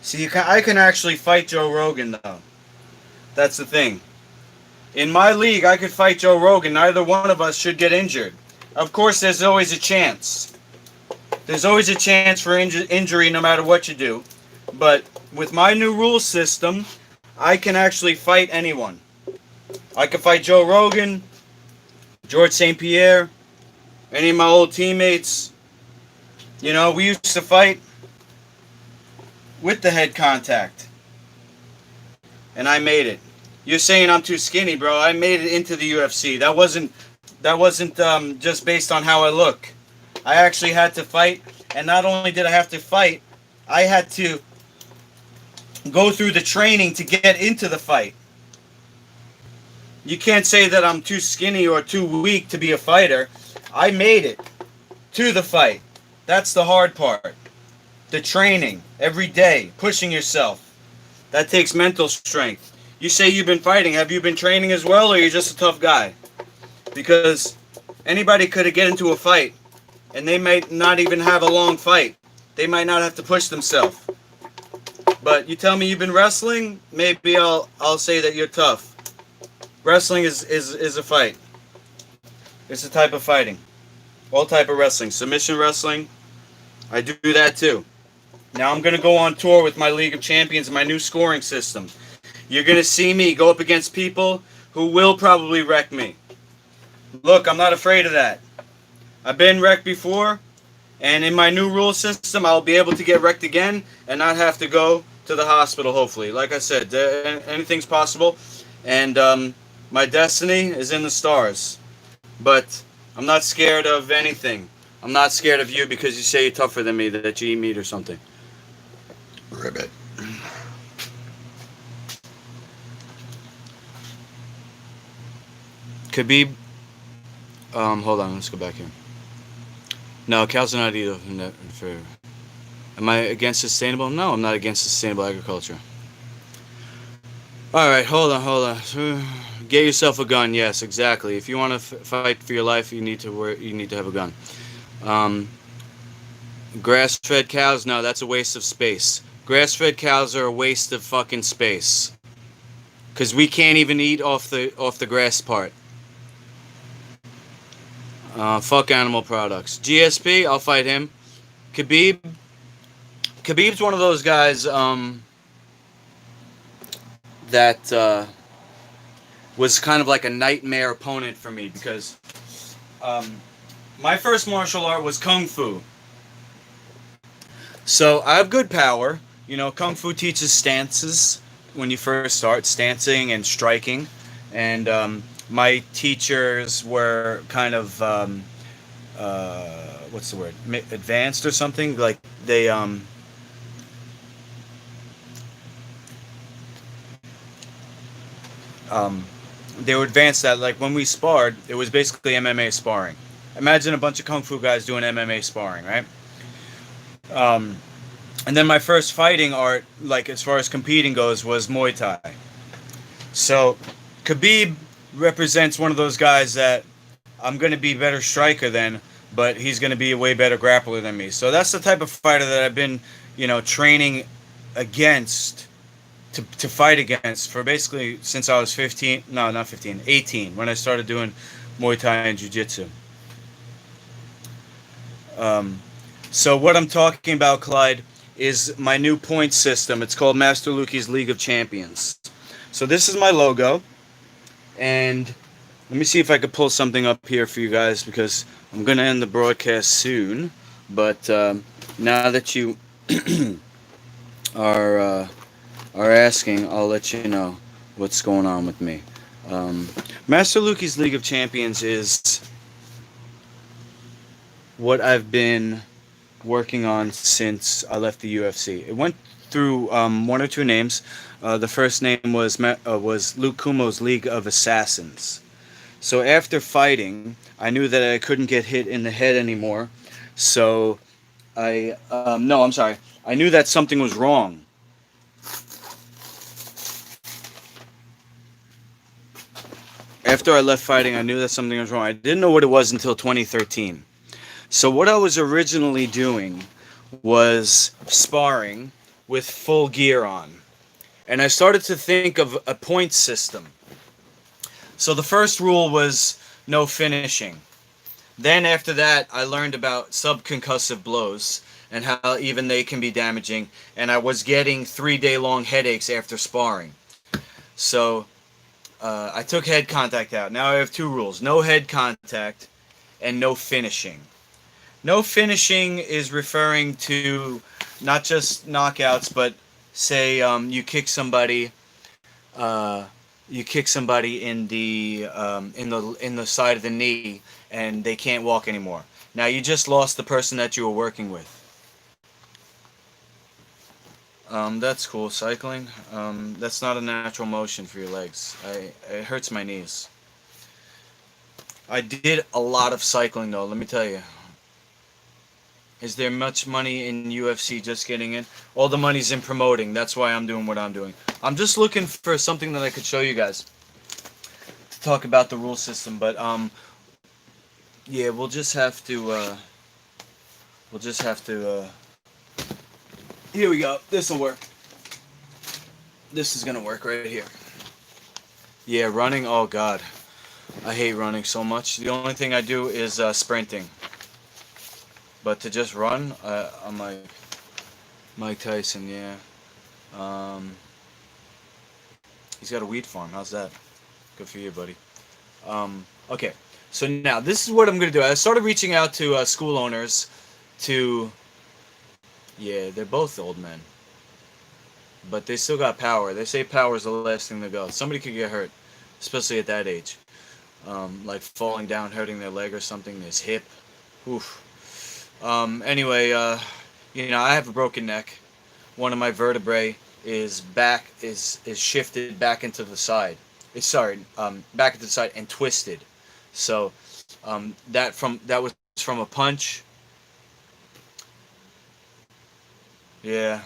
See, I can actually fight Joe Rogan, though. That's the thing. In my league, I could fight Joe Rogan. Neither one of us should get injured. Of course, there's always a chance. There's always a chance for injury no matter what you do. But with my new rule system, I can actually fight anyone. I can fight Joe Rogan, George St. Pierre, any of my old teammates. You know, we used to fight with the head contact. And I made it. You're saying I'm too skinny, bro. I made it into the UFC. That wasn't just based on how I look. I actually had to fight, and not only did I have to fight, I had to go through the training to get into the fight. You can't say that I'm too skinny or too weak to be a fighter. I made it to the fight. That's the hard part. The training, every day, pushing yourself. That takes mental strength. You say you've been fighting. Have you been training as well, or are you just a tough guy? Because anybody could get into a fight, and they might not even have a long fight. They might not have to push themselves. But you tell me you've been wrestling, maybe I'll say that you're tough. Wrestling is a fight. It's a type of fighting. All type of wrestling. Submission wrestling, I do that too. Now I'm going to go on tour with my League of Champions and my new scoring system. You're going to see me go up against people who will probably wreck me. Look, I'm not afraid of that. I've been wrecked before, and in my new rule system, I'll be able to get wrecked again and not have to go to the hospital, hopefully. Like I said, anything's possible, and my destiny is in the stars. But I'm not scared of anything. I'm not scared of you because you say you're tougher than me, that you eat meat or something. Ribbit. Khabib. Hold on, let's go back here. No, cows are not either. Am I against sustainable? No, I'm not against sustainable agriculture. All right, hold on. Get yourself a gun. Yes, exactly. If you want to fight for your life, you need to have a gun. Grass-fed cows? No, that's a waste of space. Grass-fed cows are a waste of fucking space. Cause we can't even eat off the grass part. Fuck animal products. GSP, I'll fight him. Khabib's one of those guys that was kind of like a nightmare opponent for me because my first martial art was Kung Fu. So I have good power. You know, Kung Fu teaches stances when you first start, stancing and striking. And my teachers were kind of, what's the word, advanced or something? Like they were advanced that, like, when we sparred, it was basically MMA sparring. Imagine a bunch of Kung Fu guys doing MMA sparring, right? And then my first fighting art, like as far as competing goes, was Muay Thai. So Khabib represents one of those guys that I'm going to be better striker than, but he's going to be a way better grappler than me. So that's the type of fighter that I've been, you know, training against, to fight against for basically since I was 18, when I started doing Muay Thai and Jiu-Jitsu. So what I'm talking about, Clyde, is my new point system. It's called Master Lukey's League of Champions. So this is my logo, and let me see if I could pull something up here for you guys because I'm going to end the broadcast soon. But now that you are asking, I'll let you know what's going on with me. Master Lukey's League of Champions is what I've been working on since I left the UFC. It went through one or two names. The first name was Luke Kumo's League of Assassins. So after fighting, I knew that I couldn't get hit in the head anymore. So I knew that something was wrong. After I left fighting, I knew that something was wrong. I didn't know what it was until 2013. So what I was originally doing was sparring with full gear on. And I started to think of a point system. So the first rule was no finishing. Then after that, I learned about subconcussive blows and how even they can be damaging. And I was getting 3-day-long headaches after sparring. So I took head contact out. Now I have 2 rules. No head contact and no finishing. No finishing is referring to not just knockouts, but say you kick somebody in the side of the knee and they can't walk anymore. Now you just lost the person that you were working with. That's cool. Cycling. That's not a natural motion for your legs. It hurts my knees. I did a lot of cycling though, let me tell you. Is there much money in UFC just getting in? All the money's in promoting. That's why I'm doing what I'm doing. I'm just looking for something that I could show you guys to talk about the rule system. But yeah, we'll just have to. Here we go. This will work. This is gonna work right here. Yeah, running. Oh God, I hate running so much. The only thing I do is sprinting. But to just run, I'm like Mike Tyson, yeah. He's got a wheat farm. How's that? Good for you, buddy. Okay, so now this is what I'm going to do. I started reaching out to school owners to... Yeah, they're both old men. But they still got power. They say power is the last thing to go. Somebody could get hurt, especially at that age. Like falling down, hurting their leg or something, his hip. Oof. Anyway, you know, I have a broken neck. One of my vertebrae is shifted back into the side. Back into the side and twisted. So, that was from a punch. Yeah,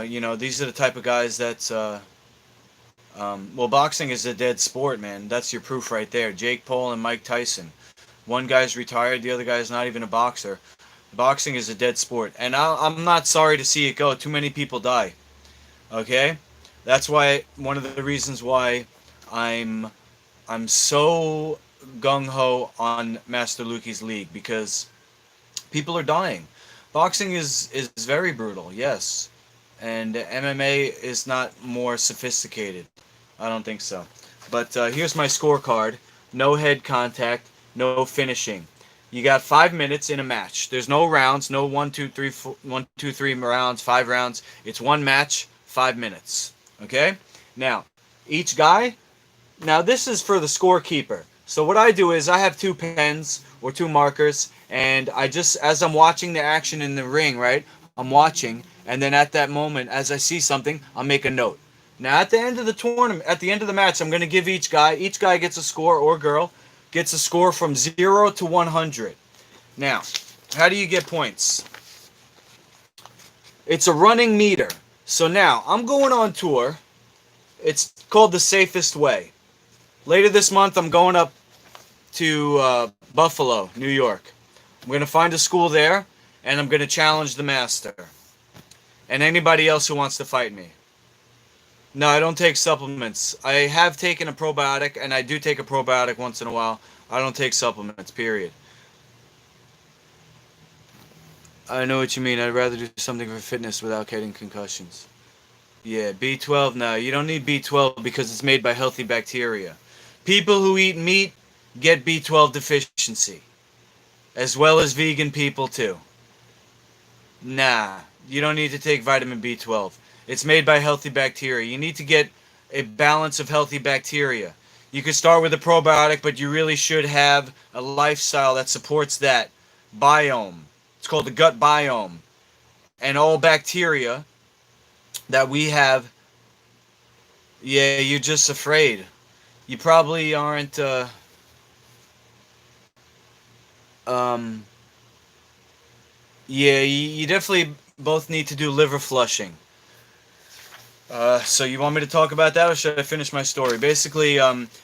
you know, these are the type of guys that's, well, boxing is a dead sport, man. That's your proof right there. Jake Paul and Mike Tyson. One guy's retired, the other guy's not even a boxer. Boxing is a dead sport, and I'm not sorry to see it go. Too many people die. Okay, that's why one of the reasons why I'm so gung ho on Master Luki's league, because people are dying. Boxing is very brutal, yes, and MMA is not more sophisticated. I don't think so. But here's my scorecard: no head contact, no finishing. You got 5 minutes in a match. There's no rounds, no 1, 2, 3 rounds, 5 rounds. It's one match, 5 minutes. Okay? Now, each guy, now this is for the scorekeeper. So what I do is I have 2 pens or 2 markers, and I just, as I'm watching the action in the ring, right? I'm watching, and then at that moment, as I see something, I'll make a note. Now, at the end of the tournament, at the end of the match, I'm going to give each guy gets a score, or girl, gets a score from 0 to 100. Now, how do you get points? It's a running meter. So now, I'm going on tour. It's called The Safest Way. Later this month, I'm going up to Buffalo, New York. I'm going to find a school there, and I'm going to challenge the master. And anybody else who wants to fight me. No, I don't take supplements. I have taken a probiotic, and I do take a probiotic once in a while. I don't take supplements, period. I know what you mean. I'd rather do something for fitness without getting concussions. Yeah, B12, no. You don't need B12 because it's made by healthy bacteria. People who eat meat get B12 deficiency. As well as vegan people, too. Nah, you don't need to take vitamin B12. It's made by healthy bacteria. You need to get a balance of healthy bacteria. You could start with a probiotic, but you really should have a lifestyle that supports that biome. It's called the gut biome. And all bacteria that we have, yeah, you're just afraid. You probably aren't, yeah, you definitely both need to do liver flushing. So you want me to talk about that, or should I finish my story? Basically,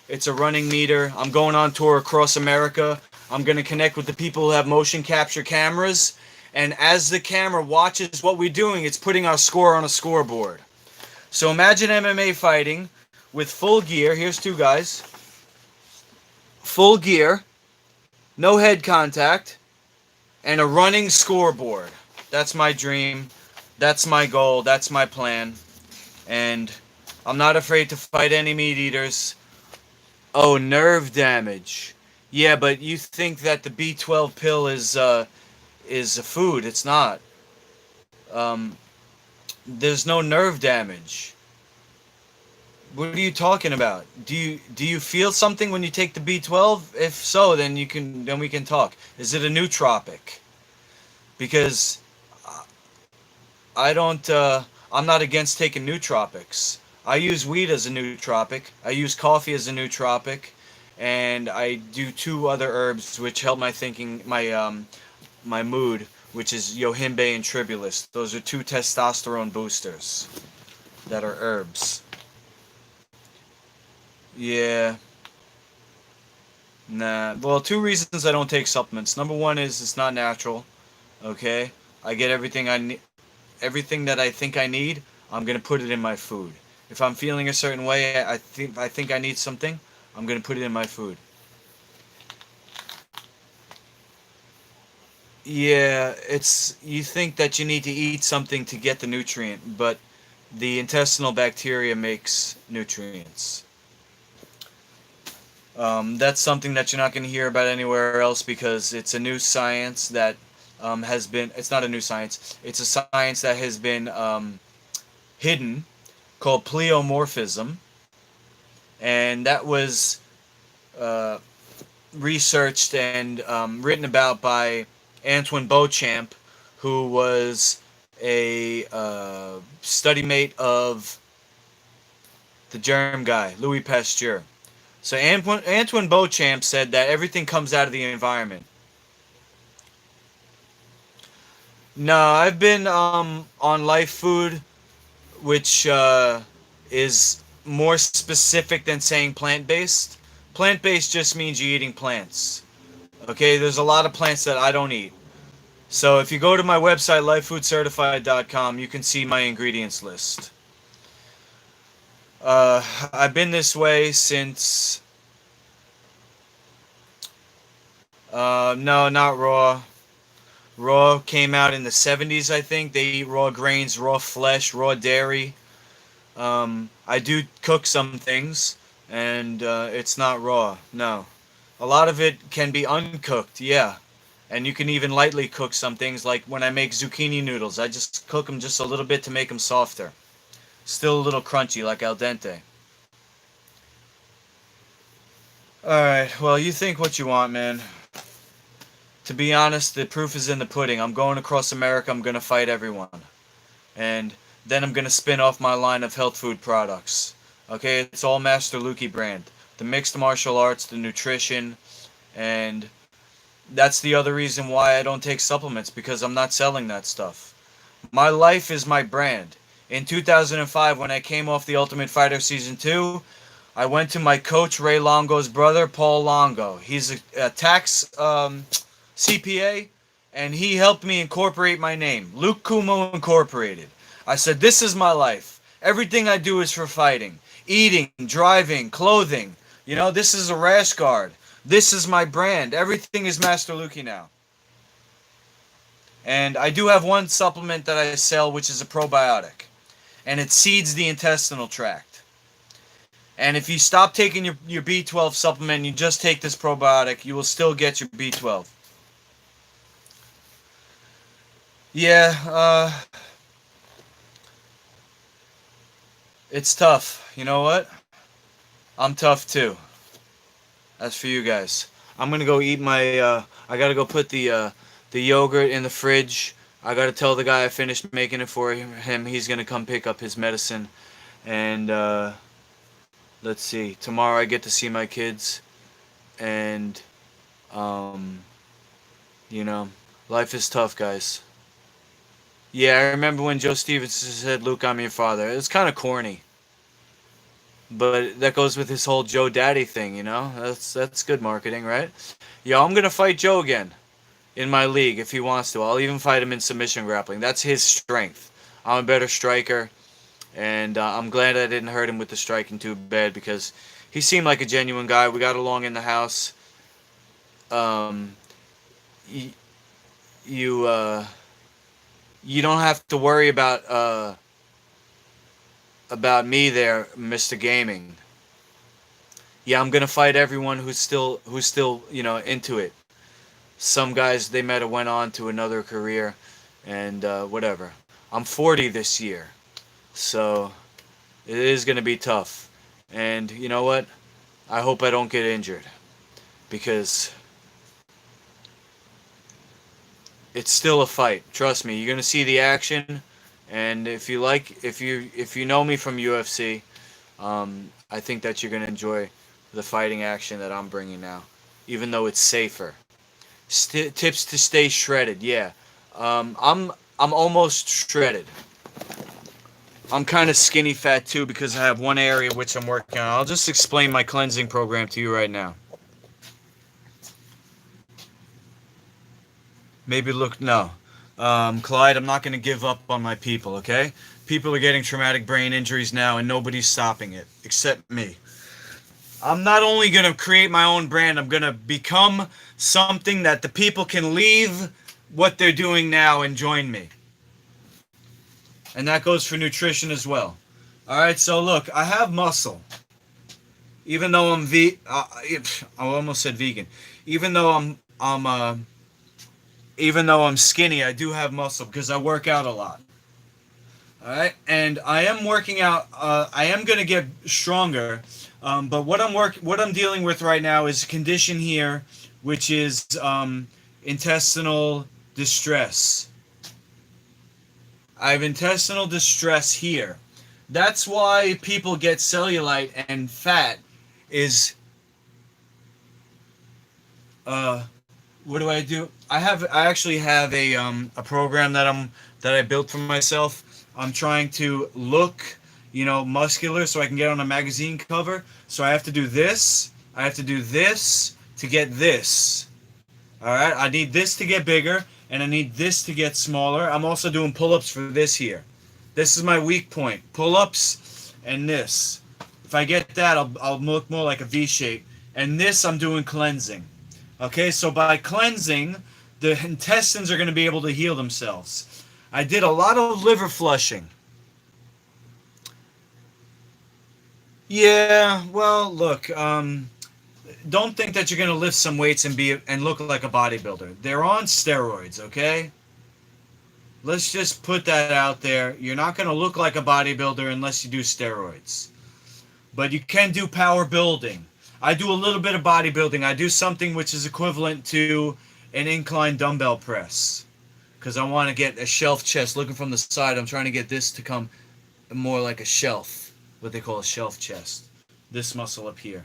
it's a running meter. I'm going on tour across America. I'm going to connect with the people who have motion capture cameras, And as the camera watches what we're doing, it's putting our score on a scoreboard. So imagine MMA fighting with full gear. Here's two guys. Full gear, no head contact, and a running scoreboard. That's my dream. That's my goal. That's my plan. And I'm not afraid to fight any meat eaters. Oh, nerve damage. Yeah, but you think that the B12 pill is a food. It's not. Um, there's no nerve damage. What are you talking about? Do you feel something when you take the B12? If so, then we can talk. Is it a nootropic? Because I don't. I'm not against taking nootropics. I use weed as a nootropic. I use coffee as a nootropic, and I do two other herbs which help my thinking, my mood, which is yohimbe and tribulus. Those are two testosterone boosters that are herbs. Yeah. Nah. Well, two reasons I don't take supplements. Number one is it's not natural. Okay. I get everything I need, everything that I think I need. I'm gonna put it in my food. If I'm feeling a certain way, I think I need something. I'm gonna put it in my food. Yeah, it's you think that you need to eat something to get the nutrient, but the intestinal bacteria makes nutrients. That's something that you're not going to hear about anywhere else because it's a new science that has been. It's not a new science. It's a science that has been hidden, called pleomorphism, and that was uh, researched and written about by Antoine Beauchamp, who was a study mate of the germ guy, Louis Pasteur. So Antoine Beauchamp said that everything comes out of the environment. No, I've been on Life Food, which is more specific than saying plant-based. Plant-based just means you're eating plants. Okay, there's a lot of plants that I don't eat. So if you go to my website, lifefoodcertified.com, you can see my ingredients list. I've been this way since... no, not raw. Raw came out in the 70s, I think. They eat raw grains, raw flesh, raw dairy. I do cook some things, and it's not raw, no. A lot of it can be uncooked, yeah. And you can even lightly cook some things, like when I make zucchini noodles. I just cook them just a little bit to make them softer. Still a little crunchy, like al dente. Alright, well, you think what you want, man. To be honest, the proof is in the pudding. I'm going across America, I'm going to fight everyone. And then I'm going to spin off my line of health food products. Okay, it's all Master Lukey brand. The mixed martial arts, the nutrition, and that's the other reason why I don't take supplements, because I'm not selling that stuff. My life is my brand. In 2005, when I came off The Ultimate Fighter Season 2, I went to my coach, Ray Longo's brother, Paul Longo. He's a tax CPA, and he helped me incorporate my name, Luke Kumo Incorporated. I said, this is my life. Everything I do is for fighting. Eating, driving, clothing. You know, this is a rash guard. This is my brand. Everything is Master Lukey now. And I do have one supplement that I sell, which is a probiotic. And it seeds the intestinal tract. And if you stop taking your B12 supplement and you just take this probiotic, you will still get your B12. Yeah, it's tough. You know what? I'm tough too. That's for you guys. I'm gonna go eat my. I gotta go put the yogurt in the fridge. I gotta tell the guy I finished making it for him. He's gonna come pick up his medicine, and let's see. Tomorrow I get to see my kids, and you know, life is tough, guys. Yeah, I remember when Joe Stevenson said, "Luke, I'm your father." It's kind of corny. But that goes with his whole Joe Daddy thing, you know? That's good marketing, right? Yo, I'm gonna fight Joe again. in my league if he wants to. I'll even fight him in submission grappling. That's his strength. I'm a better striker, and I'm glad I didn't hurt him with the striking too bad because he seemed like a genuine guy. We got along in the house. You you, you don't have to worry about me there, Mr. Gaming. Yeah, I'm gonna fight everyone who's still into it. Some guys they might have went on to another career, and whatever. I'm 40 this year, so it is gonna be tough. And you know what? I hope I don't get injured because it's still a fight. Trust me, you're gonna see the action, and if you know me from UFC, I think that you're gonna enjoy the fighting action that I'm bringing now, even though it's safer. Tips to stay shredded. Yeah, I'm almost shredded. I'm kind of skinny fat too because I have one area which I'm working on. I'll just explain my cleansing program to you right now. Maybe look, no. Clyde, I'm not going to give up on my people, okay? People are getting traumatic brain injuries now and nobody's stopping it, except me. I'm not only going to create my own brand, I'm going to become something that the people can leave what they're doing now and join me. And that goes for nutrition as well. Alright, so look, I have muscle. Even though I almost said vegan. Even though I'm skinny, I do have muscle because I work out a lot. Alright, and I am working out, I am going to get stronger, but what I'm dealing with right now is a condition here, which is intestinal distress. I have intestinal distress here. That's why people get cellulite and fat is, what do I do? I actually have a program that I built for myself. I'm trying to look, muscular so I can get on a magazine cover. So I have to do this. I have to do this to get this. All right. I need this to get bigger, and I need this to get smaller. I'm also doing pull-ups for this here. This is my weak point. Pull-ups and this. If I get that, I'll look more like a V shape. And this I'm doing cleansing. Okay, so by cleansing, the intestines are going to be able to heal themselves. I did a lot of liver flushing. Yeah, well, look, don't think that you're going to lift some weights and look like a bodybuilder. They're on steroids, okay? Let's just put that out there. You're not going to look like a bodybuilder unless you do steroids. But you can do power building. I do a little bit of bodybuilding. I do something which is equivalent to an incline dumbbell press. Because I want to get a shelf chest. Looking from the side, I'm trying to get this to come more like a shelf. What they call a shelf chest. This muscle up here.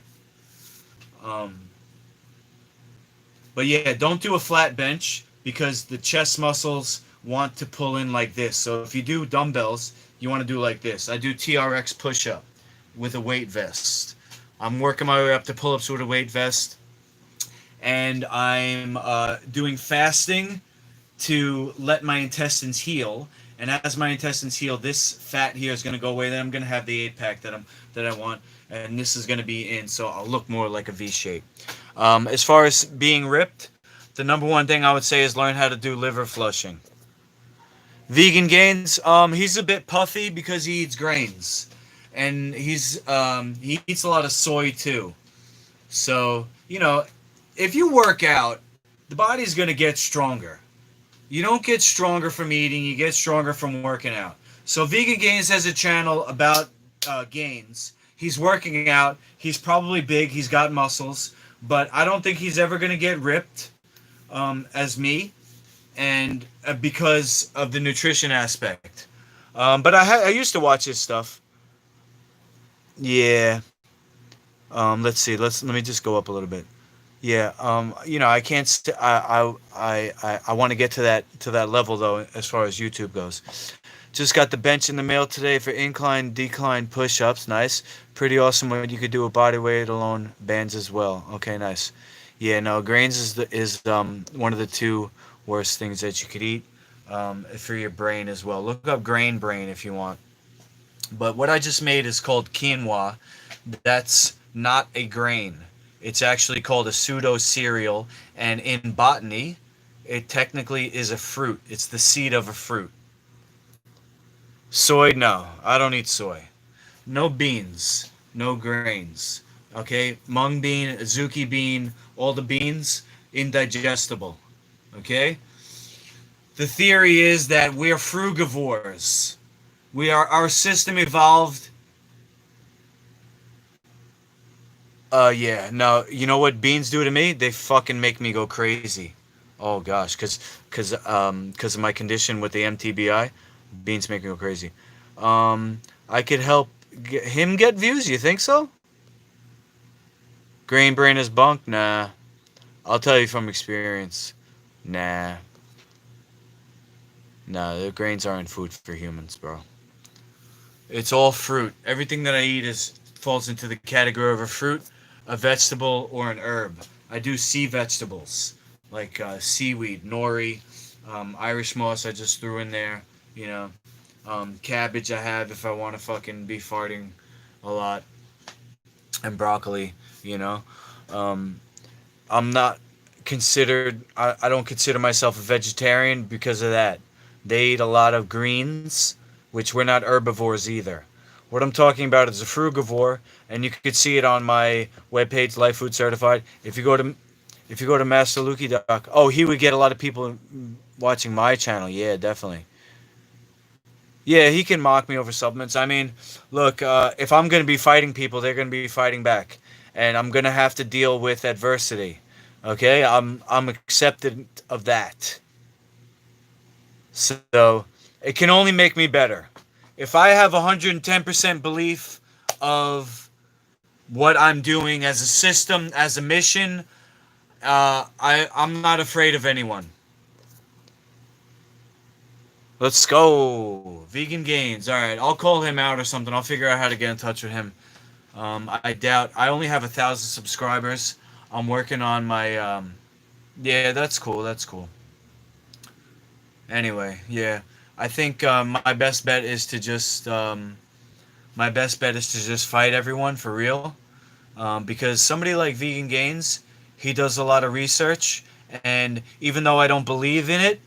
But yeah, don't do a flat bench because the chest muscles want to pull in like this. So if you do dumbbells, you want to do like this. I do TRX push-up with a weight vest. I'm working my way up to pull-ups with a weight vest. And I'm doing fasting to let my intestines heal. And as my intestines heal, this fat here is going to go away. Then I'm going to have the 8-pack that I want. And this is going to be in, so I'll look more like a V shape. As far as being ripped, the number one thing I would say is learn how to do liver flushing. Vegan Gains, he's a bit puffy because he eats grains. And he eats a lot of soy too. So, if you work out, the body's going to get stronger. You don't get stronger from eating, you get stronger from working out. So Vegan Gains has a channel about gains. He's working out, he's probably big, he's got muscles, but I don't think he's ever going to get ripped as me, and because of the nutrition aspect. But I used to watch his stuff. Yeah. Let's see. Let me just go up a little bit. Yeah. I can't. I want to get to that level though, as far as YouTube goes. Just got the bench in the mail today for incline, decline push-ups. Nice. Pretty awesome when you could do a body weight alone bands as well. Okay, nice. Yeah, no, grains is one of the two worst things that you could eat for your brain as well. Look up grain brain if you want. But what I just made is called quinoa. That's not a grain. It's actually called a pseudo cereal, and in botany, it technically is a fruit. It's the seed of a fruit. Soy, no, I don't eat soy. No beans, no grains. Okay, mung bean, azuki bean, all the beans, indigestible. Okay, the theory is that we're frugivores. Our system evolved. Yeah, no, you know what beans do to me? They fucking make me go crazy. Oh gosh, cause of my condition with the MTBI, beans make me go crazy. I could help him get views. You think so? Grain brain is bunk? Nah. I'll tell you from experience. Nah. Nah, the grains aren't food for humans, bro. It's all fruit. Everything that I eat is falls into the category of a fruit, a vegetable, or an herb. I do sea vegetables like seaweed, nori, Irish moss. I just threw in there. You know, cabbage. I have if I want to fucking be farting a lot, and broccoli. You know, um, I'm not considered. I don't consider myself a vegetarian because of that. They eat a lot of greens, which we're not herbivores either. What I'm talking about is a frugivore, and you could see it on my webpage, Life Food Certified. If you go to masterluki.com, oh, he would get a lot of people watching my channel. Yeah, definitely. Yeah, he can mock me over supplements. I mean, look, if I'm going to be fighting people, they're going to be fighting back, and I'm going to have to deal with adversity. Okay, I'm accepted of that. So it can only make me better. If I have 110% belief of what I'm doing as a system, as a mission, I'm not afraid of anyone. Let's go. Vegan Gains. All right, I'll call him out or something. I'll figure out how to get in touch with him. I doubt. I only have 1,000 subscribers. I'm working on my. Yeah, that's cool. That's cool. Anyway, yeah, I think my best bet is to just fight everyone for real. Because somebody like Vegan Gains, he does a lot of research, and even though I don't believe in it,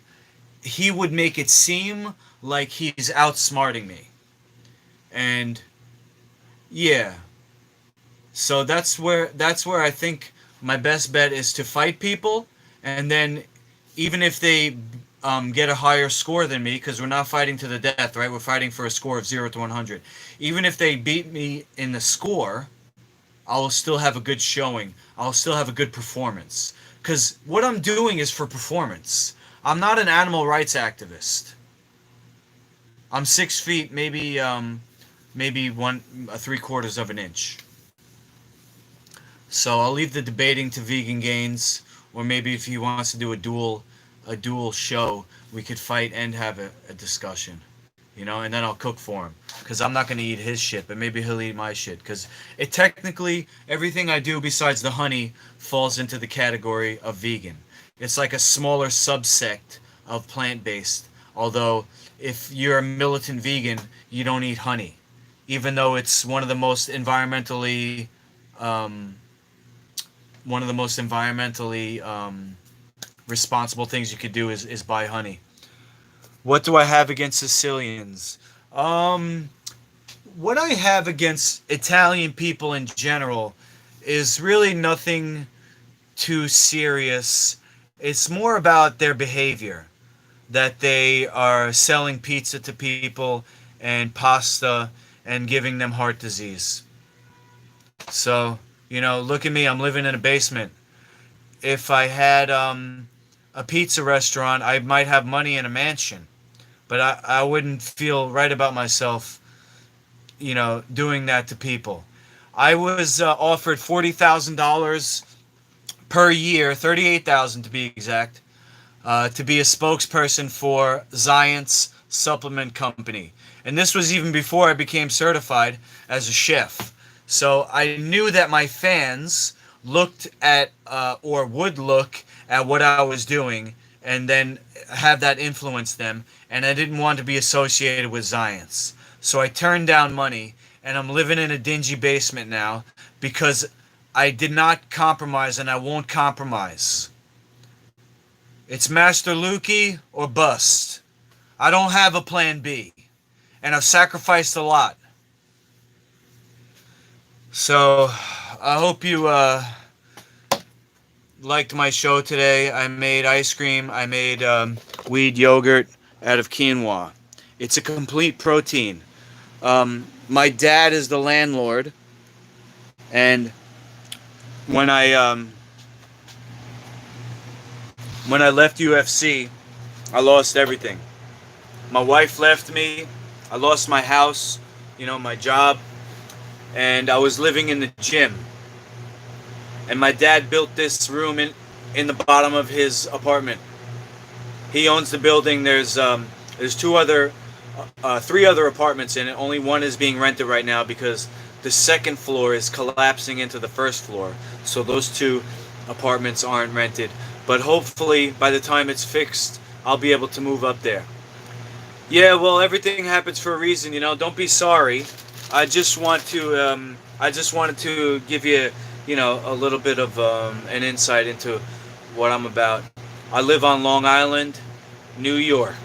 he would make it seem like he's outsmarting me. And yeah, so that's where I think my best bet is to fight people, and then even if they get a higher score than me, because we're not fighting to the death, right? We're fighting for a score of 0 to 100. Even if they beat me in the score, I'll still have a good showing. I'll still have a good performance. Because what I'm doing is for performance. I'm not an animal rights activist. I'm 6 feet, maybe 3/4 of an inch. So I'll leave the debating to Vegan Gains, or maybe if he wants to do a dual show, we could fight and have a discussion. And then I'll cook for him, because I'm not going to eat his shit, but maybe he'll eat my shit, because it technically, everything I do besides the honey falls into the category of vegan. It's like a smaller subsect of plant-based, although if you're a militant vegan, you don't eat honey, even though it's um, one of the most environmentally responsible things you could do is buy honey. What do I have against Sicilians? Um, what I have against Italian people in general is really nothing too serious. It's more about their behavior, that they are selling pizza to people and pasta and giving them heart disease. So, look at me, I'm living in a basement. If I had a pizza restaurant, I might have money in a mansion. But I wouldn't feel right about myself, doing that to people. I was offered $40,000 per year, 38,000 to be exact, to be a spokesperson for Zions Supplement Company. And this was even before I became certified as a chef. So I knew that my fans looked at or would look at what I was doing and then have that influence them, and I didn't want to be associated with Zions. So I turned down money, and I'm living in a dingy basement now because I did not compromise, and I won't compromise. It's Master Lukey or bust. I don't have a plan B, and I've sacrificed a lot. So I hope you liked my show today. I made ice cream. I made wheat yogurt out of quinoa. It's a complete protein. My dad is the landlord, and when I left UFC, I lost everything. My wife left me. I lost my house, my job, and I was living in the gym. And my dad built this room in the bottom of his apartment. He owns the building. There's three other apartments in it. Only one is being rented right now because the second floor is collapsing into the first floor. So those two apartments aren't rented. But hopefully by the time it's fixed, I'll be able to move up there. Yeah, well, everything happens for a reason, Don't be sorry. I just wanted to give you, a little bit of an insight into what I'm about. I live on Long Island, New York.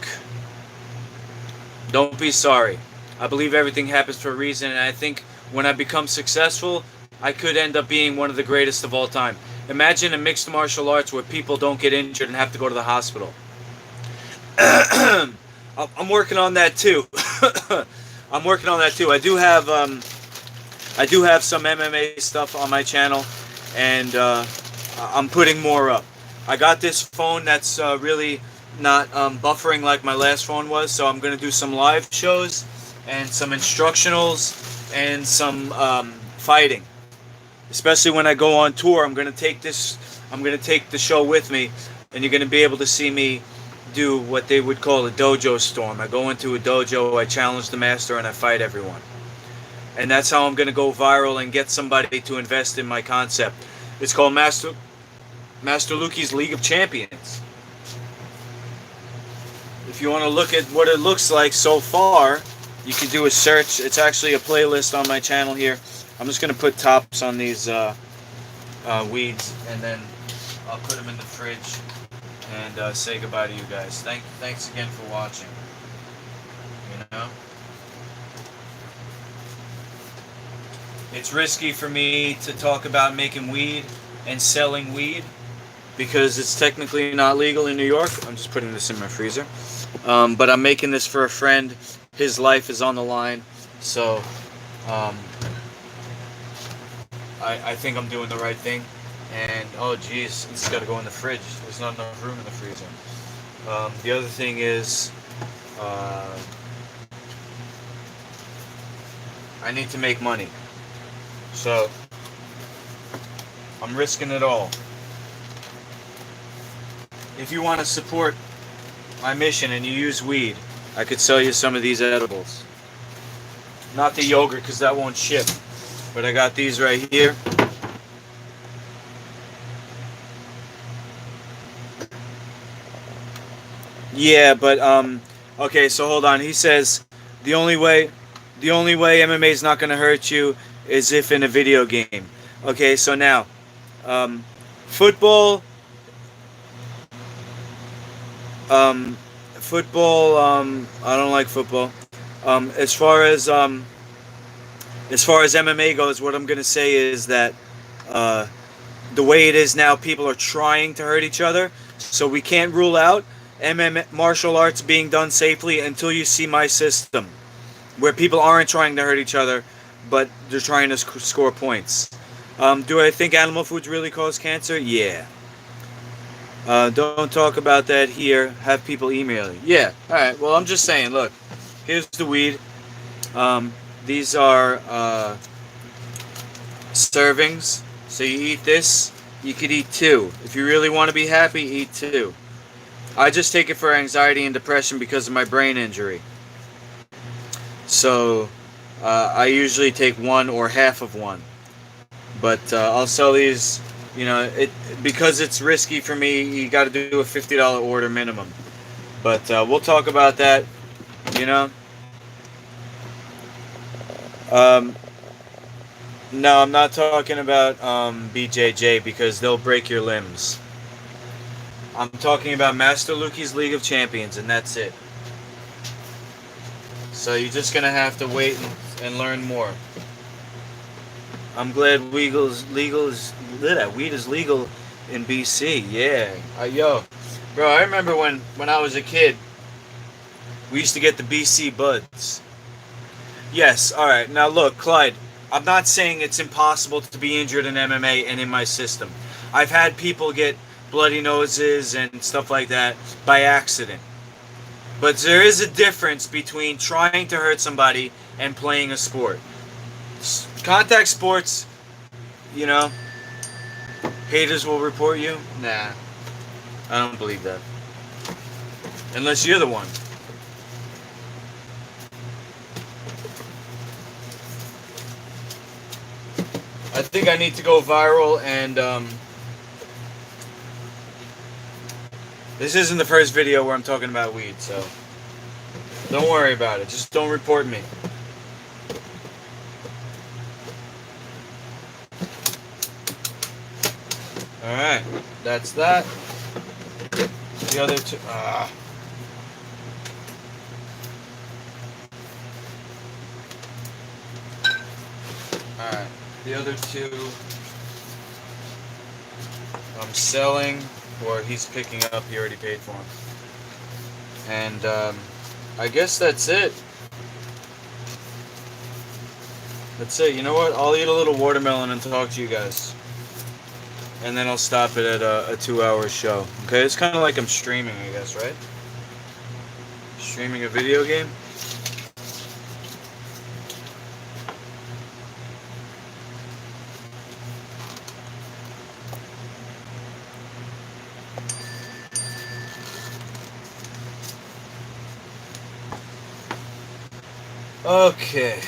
Don't be sorry. I believe everything happens for a reason, and I think when I become successful, I could end up being one of the greatest of all time. Imagine a mixed martial arts where people don't get injured and have to go to the hospital. I'm working on that too. I'm working on that too. I do have some MMA stuff on my channel, and I'm putting more up. I got this phone that's really not buffering like my last phone was, so I'm going to do some live shows and some instructionals and some fighting. Especially when I go on tour, I'm going to take the show with me, and you're going to be able to see me do what they would call a dojo storm. I go into a dojo, I challenge the master, and I fight everyone. And that's how I'm going to go viral and get somebody to invest in my concept. It's called Master Lukey's League of Champions. If you want to look at what it looks like so far, you can do a search. It's actually a playlist on my channel here. I'm just going to put tops on these weeds, and then I'll put them in the fridge and say goodbye to you guys. Thanks again for watching. It's risky for me to talk about making weed and selling weed because it's technically not legal in New York. I'm just putting this in my freezer. But I'm making this for a friend. His life is on the line. So I think I'm doing the right thing. And, oh geez, it's got to go in the fridge. There's not enough room in the freezer. The other thing is, I need to make money. So, I'm risking it all. If you want to support my mission and you use weed, I could sell you some of these edibles. Not the yogurt, because that won't ship. But I got these right here. Yeah, but okay, so hold on. He says the only way MMA is not going to hurt you is if in a video game. Okay, so now football I don't like football. As far as MMA goes, what I'm going to say is that the way it is now, people are trying to hurt each other, so we can't rule out MMA martial arts being done safely until you see my system, where people aren't trying to hurt each other, but they're trying to score points. Do I think animal foods really cause cancer? Yeah. Don't talk about that here. Have people email you. Yeah. All right. Well, I'm just saying. Look, here's the weed. These are servings. So you eat this. You could eat 2. If you really want to be happy, eat 2. I just take it for anxiety and depression because of my brain injury. So I usually take 1 or half of 1. But I'll sell these You know, because it's risky for me. You got to do a $50 order minimum. But we'll talk about that. You know. Um, no, I'm not talking about BJJ because they'll break your limbs. I'm talking about Master Luki's League of Champions, and that's it. So you're just gonna have to wait and learn more. I'm glad weed is legal in BC. Yeah, yo, bro. I remember when I was a kid, we used to get the BC buds. Yes. All right. Now look, Clyde. I'm not saying it's impossible to be injured in MMA and in my system. I've had people get bloody noses and stuff like that by accident. But there is a difference between trying to hurt somebody and playing a sport. Contact sports, you know, haters will report you. Nah, I don't believe that. Unless you're the one. I think I need to go viral, and this isn't the first video where I'm talking about weed, so don't worry about it. Just don't report me. Alright, that's that. The other two. Alright, the other two I'm selling, or he's picking up. He already paid for them. And I guess that's it. That's it. You know what? I'll eat a little watermelon and talk to you guys. And then I'll stop it at a 2-hour show. Okay? It's kind of like I'm streaming, I guess, right? Streaming a video game? Okay.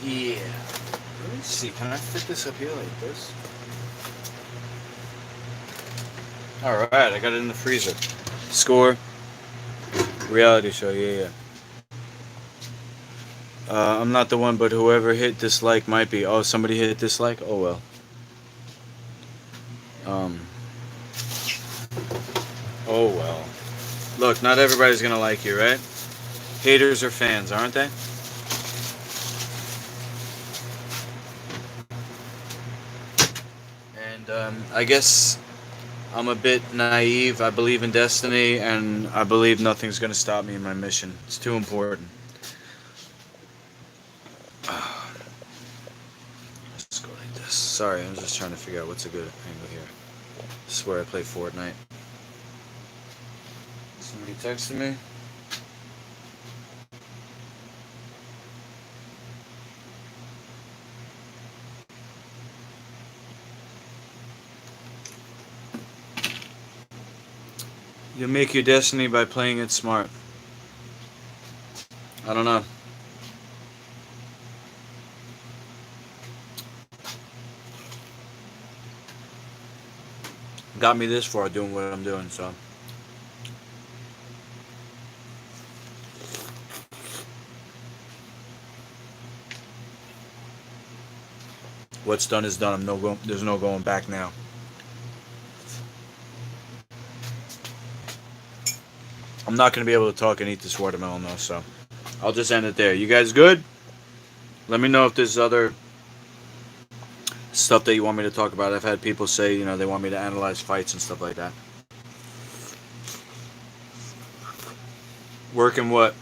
Yeah. Let me see. Can I fit this up here like this? Alright, I got it in the freezer. Score. Reality show, yeah. I'm not the one, but whoever hit dislike might be. Oh, somebody hit dislike? Oh, well. Oh, well. Look, not everybody's gonna like you, right? Haters are fans, aren't they? And I guess I'm a bit naive. I believe in destiny, and I believe nothing's going to stop me in my mission. It's too important. Let's go like this. Sorry, I'm just trying to figure out what's a good angle here. This is where I play Fortnite. Somebody texted me. You make your destiny by playing it smart. I don't know. Got me this far doing what I'm doing, so. What's done is done. There's no going back now. I'm not going to be able to talk and eat this watermelon though, so I'll just end it there. You guys good? Let me know if there's other stuff that you want me to talk about. I've had people say, you know, they want me to analyze fights and stuff like that. Working what?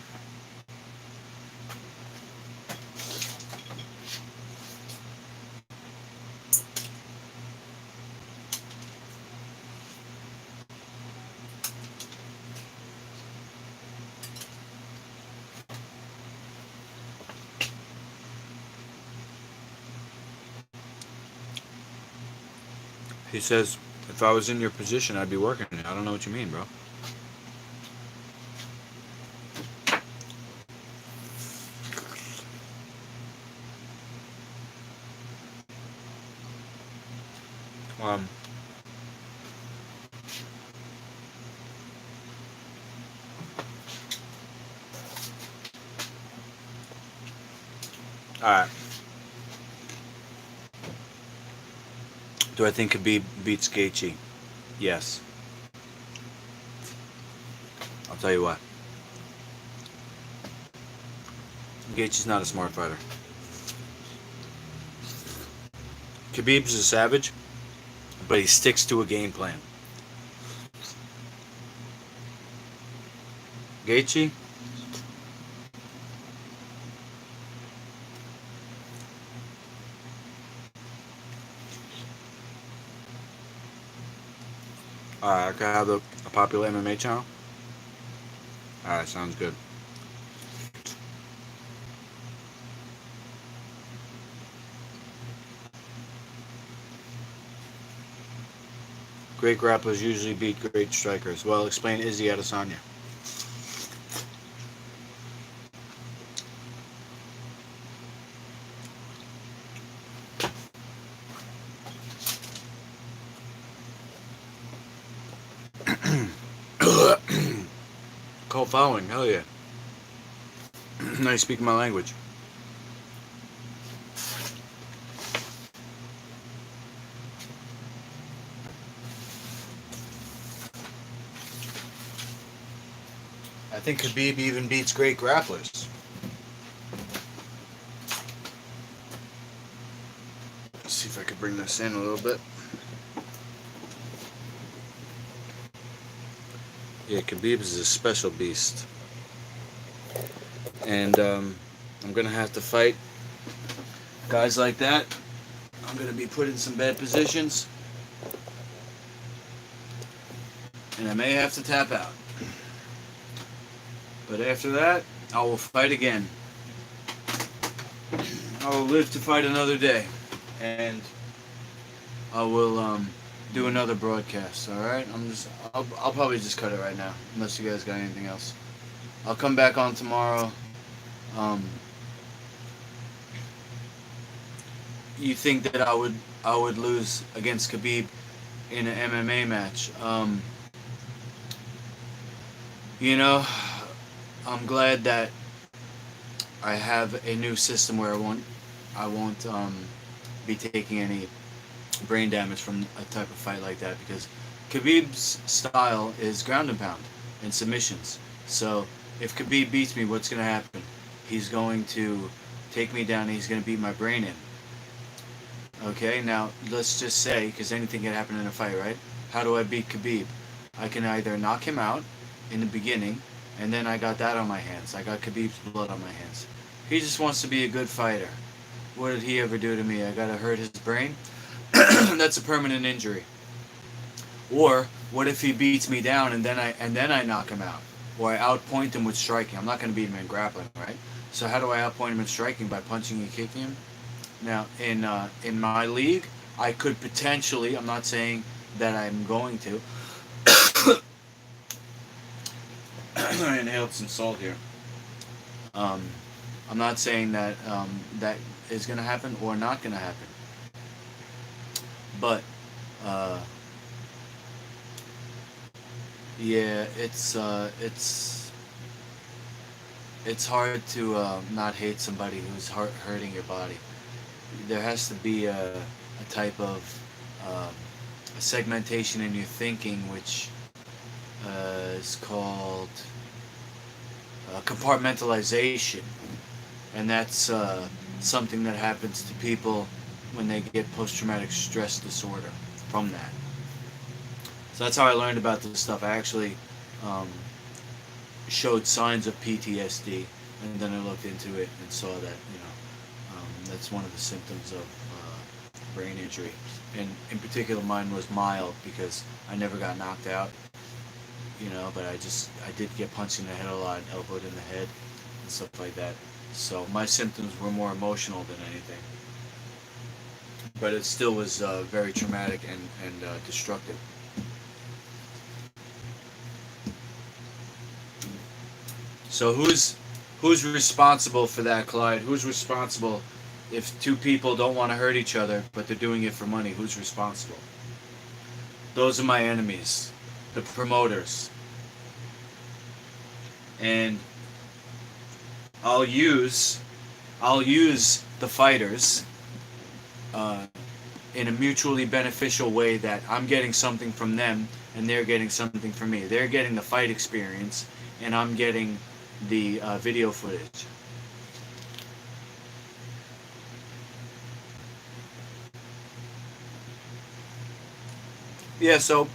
He says, if I was in your position, I'd be working. I don't know what you mean, bro. Um, Alright. Do I think Khabib beats Gaethje? Yes. I'll tell you what. Gaethje's not a smart fighter. Khabib's a savage, but he sticks to a game plan. Gaethje? Alright, I could have a popular MMA channel. Alright, sounds good. Great grapplers usually beat great strikers. Well, explain Izzy Adesanya. Cult following, hell yeah. Now you speak my language. I think Khabib even beats great grapplers. Let's see if I could bring this in a little bit. Yeah, Khabib is a special beast. And I'm going to have to fight guys like that. I'm going to be put in some bad positions. And I may have to tap out. But after that, I will fight again. I will live to fight another day. And I will do another broadcast, alright? I'll probably just cut it right now, unless you guys got anything else. I'll come back on tomorrow. You think that I would lose against Khabib in an MMA match? You know, I'm glad that I have a new system where I won't be taking any brain damage from a type of fight like that, because Khabib's style is ground and pound and submissions. So if Khabib beats me, what's going to happen? He's going to take me down and he's going to beat my brain in. Okay, now let's just say, because anything can happen in a fight, right? How do I beat Khabib? I can either knock him out in the beginning, and then I got that on my hands. I got Khabib's blood on my hands. He just wants to be a good fighter. What did he ever do to me? I got to hurt his brain? That's a permanent injury. Or what if he beats me down and then I knock him out, or I outpoint him with striking? I'm not going to beat him in grappling, right? So how do I outpoint him in striking? By punching and kicking him. Now in my league, I could potentially. I'm not saying that I'm going to. I inhaled some salt here. I'm not saying that that is going to happen or not going to happen. But yeah, it's hard to not hate somebody who's hurting your body. There has to be a type of a segmentation in your thinking, which is called compartmentalization, and that's something that happens to people when they get post-traumatic stress disorder from that. So that's how I learned about this stuff. I actually showed signs of PTSD, and then I looked into it and saw that, that's one of the symptoms of brain injury. And in particular, mine was mild because I never got knocked out, but I did get punched in the head a lot, elbowed in the head, and stuff like that. So my symptoms were more emotional than anything. But it still was very traumatic and destructive. So who's responsible for that, Clyde? Who's responsible if two people don't want to hurt each other, but they're doing it for money? Who's responsible? Those are my enemies, the promoters. And I'll use the fighters in a mutually beneficial way, that I'm getting something from them and they're getting something from me. They're getting the fight experience and I'm getting the video footage. Yeah, so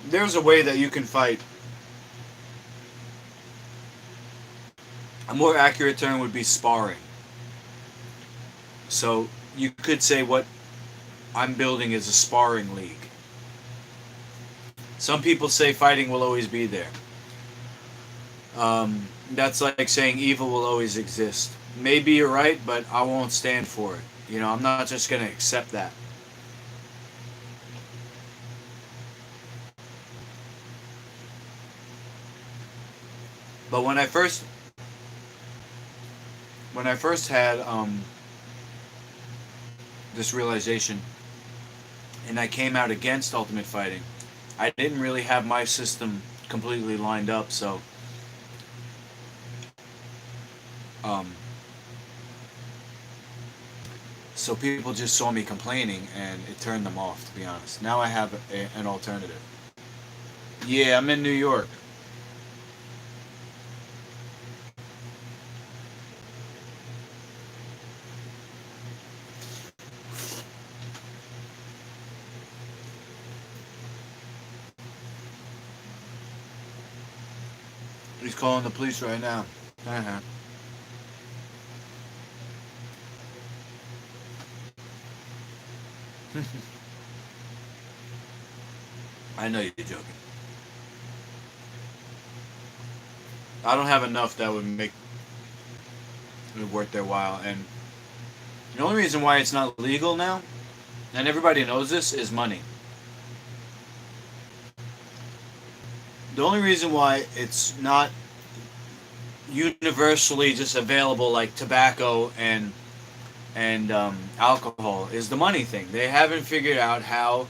there's a way that you can fight. A more accurate term would be sparring. So you could say what I'm building is a sparring league. Some people say fighting will always be there. That's like saying evil will always exist. Maybe you're right, but I won't stand for it. You know, I'm not just going to accept that. But when I first had this realization, and I came out against Ultimate Fighting, I didn't really have my system completely lined up, so so people just saw me complaining, and it turned them off, to be honest. Now I have an alternative. Yeah, I'm in New York. He's calling the police right now. Uh-huh. I know you're joking. I don't have enough that would make it worth their while. And the only reason why it's not legal now, and everybody knows this, is money. The only reason why it's not universally just available like tobacco and alcohol is the money thing. They haven't figured out how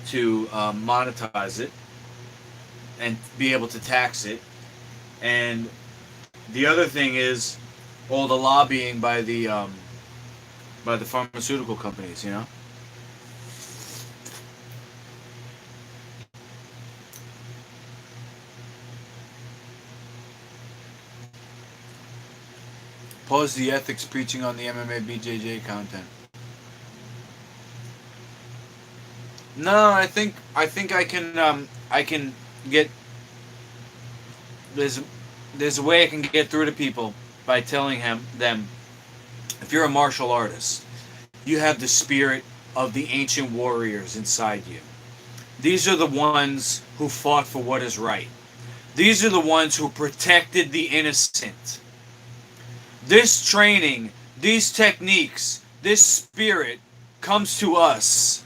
to monetize it and be able to tax it. And the other thing is all the lobbying by the pharmaceutical companies, you know. Pause the ethics preaching on the MMA BJJ content. No, I think I can get there's a way I can get through to people by telling them, if you're a martial artist, you have the spirit of the ancient warriors inside you. These are the ones who fought for what is right. These are the ones who protected the innocent. This training, these techniques, this spirit comes to us.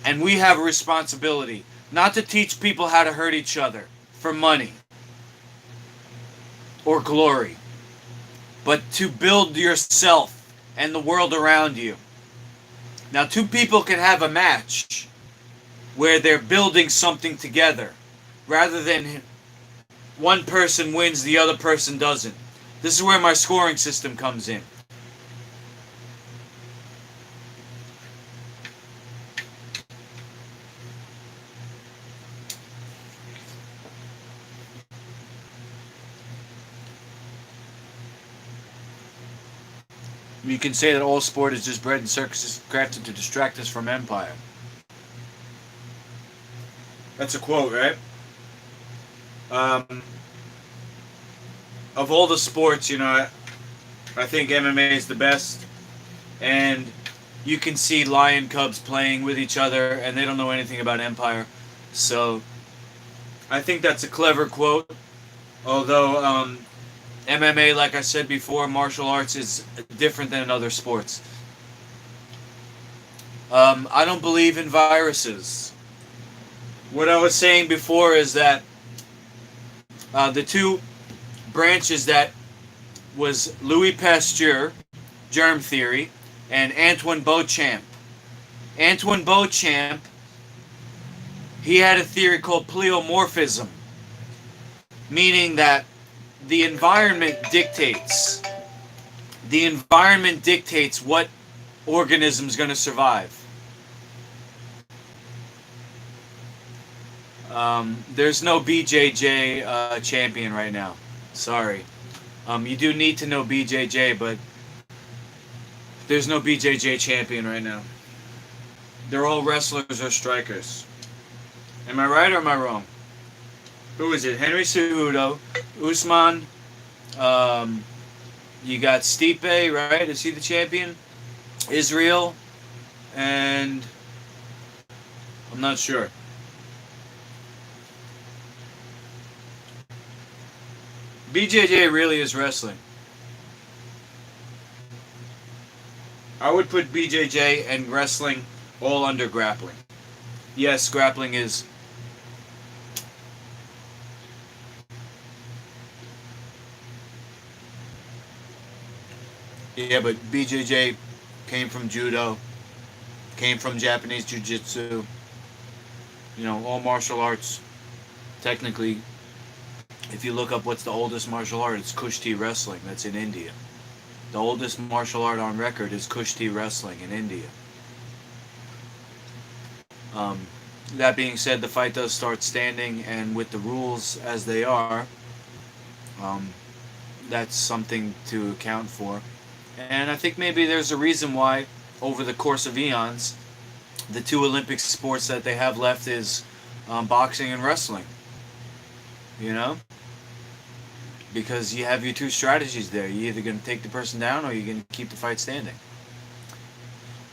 And we have a responsibility not to teach people how to hurt each other for money or glory, but to build yourself and the world around you. Now, two people can have a match where they're building something together rather than one person wins, the other person doesn't. This is where my scoring system comes in. You can say that all sport is just bread and circuses crafted to distract us from empire. That's a quote, right? Of all the sports, you know, I think MMA is the best. And you can see lion cubs playing with each other, and they don't know anything about empire. So I think that's a clever quote. Although MMA, like I said before, martial arts is different than in other sports. I don't believe in viruses. What I was saying before is that the two branches that was Louis Pasteur, germ theory, and Antoine Beauchamp, Antoine Beauchamp, he had a theory called pleomorphism, meaning that the environment dictates. The environment dictates what organism's going to survive. There's no BJJ champion right now. Sorry. You do need to know BJJ, but there's no BJJ champion right now. They're all wrestlers or strikers. Am I right or am I wrong? Who is it? Henry Cejudo, Usman. You got Stipe, right? Is he the champion? Israel, and I'm not sure. BJJ really is wrestling. I would put BJJ and wrestling all under grappling. Yes, grappling is. Yeah, but BJJ came from judo, came from Japanese jiu-jitsu. You know, all martial arts. Technically, if you look up what's the oldest martial art, it's Kushti wrestling. That's in India. The oldest martial art on record is Kushti wrestling in India. That being said, the fight does start standing, and with the rules as they are, that's something to account for. And I think maybe there's a reason why, over the course of eons, the two Olympic sports that they have left is boxing and wrestling. You know? Because you have your two strategies there. You're either going to take the person down or you're going to keep the fight standing.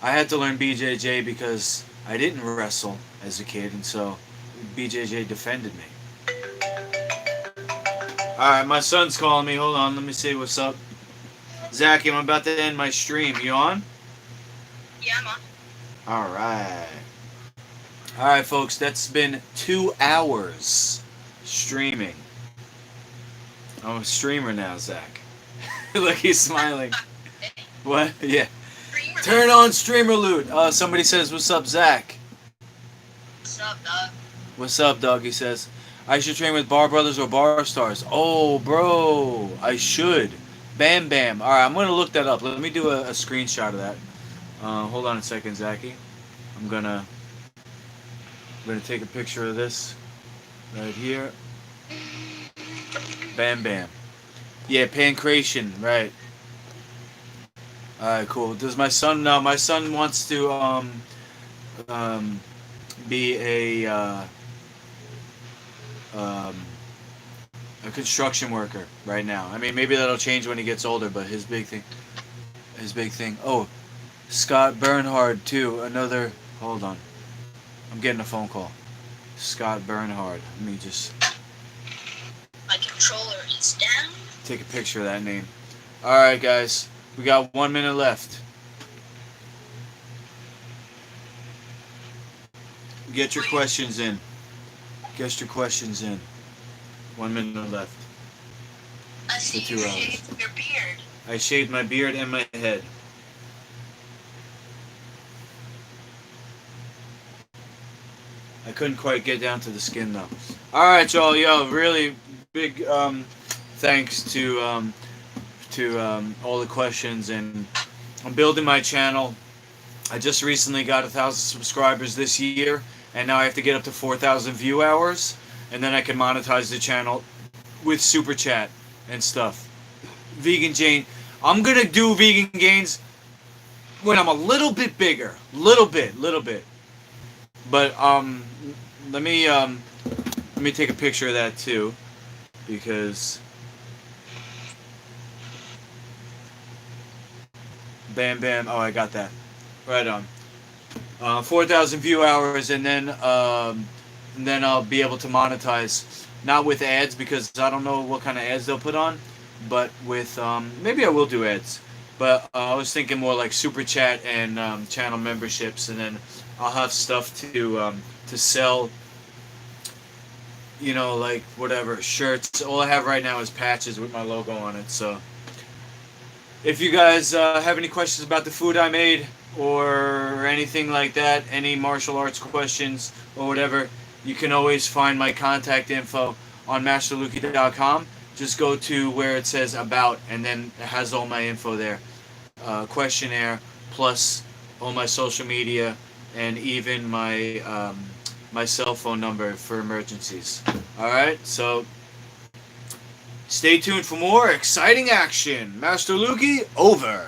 I had to learn BJJ because I didn't wrestle as a kid, and so BJJ defended me. Alright, my son's calling me. Hold on, let me see what's up. Zach, I'm about to end my stream. You on? Yeah, I'm on. Alright. Alright, folks, that's been 2 hours streaming. I'm a streamer now, Zach. Look, he's smiling. What? Yeah. Turn on streamer loot. Somebody says, what's up, Zach? What's up, dog? What's up, dog? He says, I should train with Bar Brothers or Bar Stars. Oh, bro, I should. Bam Bam. Alright, I'm going to look that up. Let me do a screenshot of that. Hold on a second, Zachy. I'm gonna take a picture of this right here. Bam Bam. Yeah, pancreation, right. Alright, cool. Does my son know? My son wants to be a construction worker right now. I mean, maybe that'll change when he gets older, but his big thing. Oh, Scott Bernhard too. Another. Hold on. I'm getting a phone call. Scott Bernhard. Let me just. My controller is down. Take a picture of that name. Alright, guys. We got 1 minute left. Get your questions in. Get your questions in. 1 minute left. I see For 2 you hours. shaved your beard. I shaved my beard and my head. I couldn't quite get down to the skin though. Alright, y'all. Yo, really big thanks to all the questions, and I'm building my channel. I just recently got 1,000 subscribers this year, and now I have to get up to 4,000 view hours, and then I can monetize the channel with super chat and stuff. Vegan Jane, I'm gonna do Vegan Gains when I'm a little bit bigger, little bit. But let me take a picture of that too, because. Bam Bam. Oh, I got that. Right on. 4,000 view hours, and then I'll be able to monetize, not with ads, because I don't know what kind of ads they'll put on, but with maybe I will do ads. But I was thinking more like super chat and channel memberships, and then I'll have stuff to sell. You know, like whatever, shirts. All I have right now is patches with my logo on it. So. If you guys have any questions about the food I made, or anything like that, any martial arts questions or whatever, you can always find my contact info on masterluki.com. Just go to where it says about, and then it has all my info there. Questionnaire, plus all my social media, and even my cell phone number for emergencies. Alright, so stay tuned for more exciting action. Master Luki, over.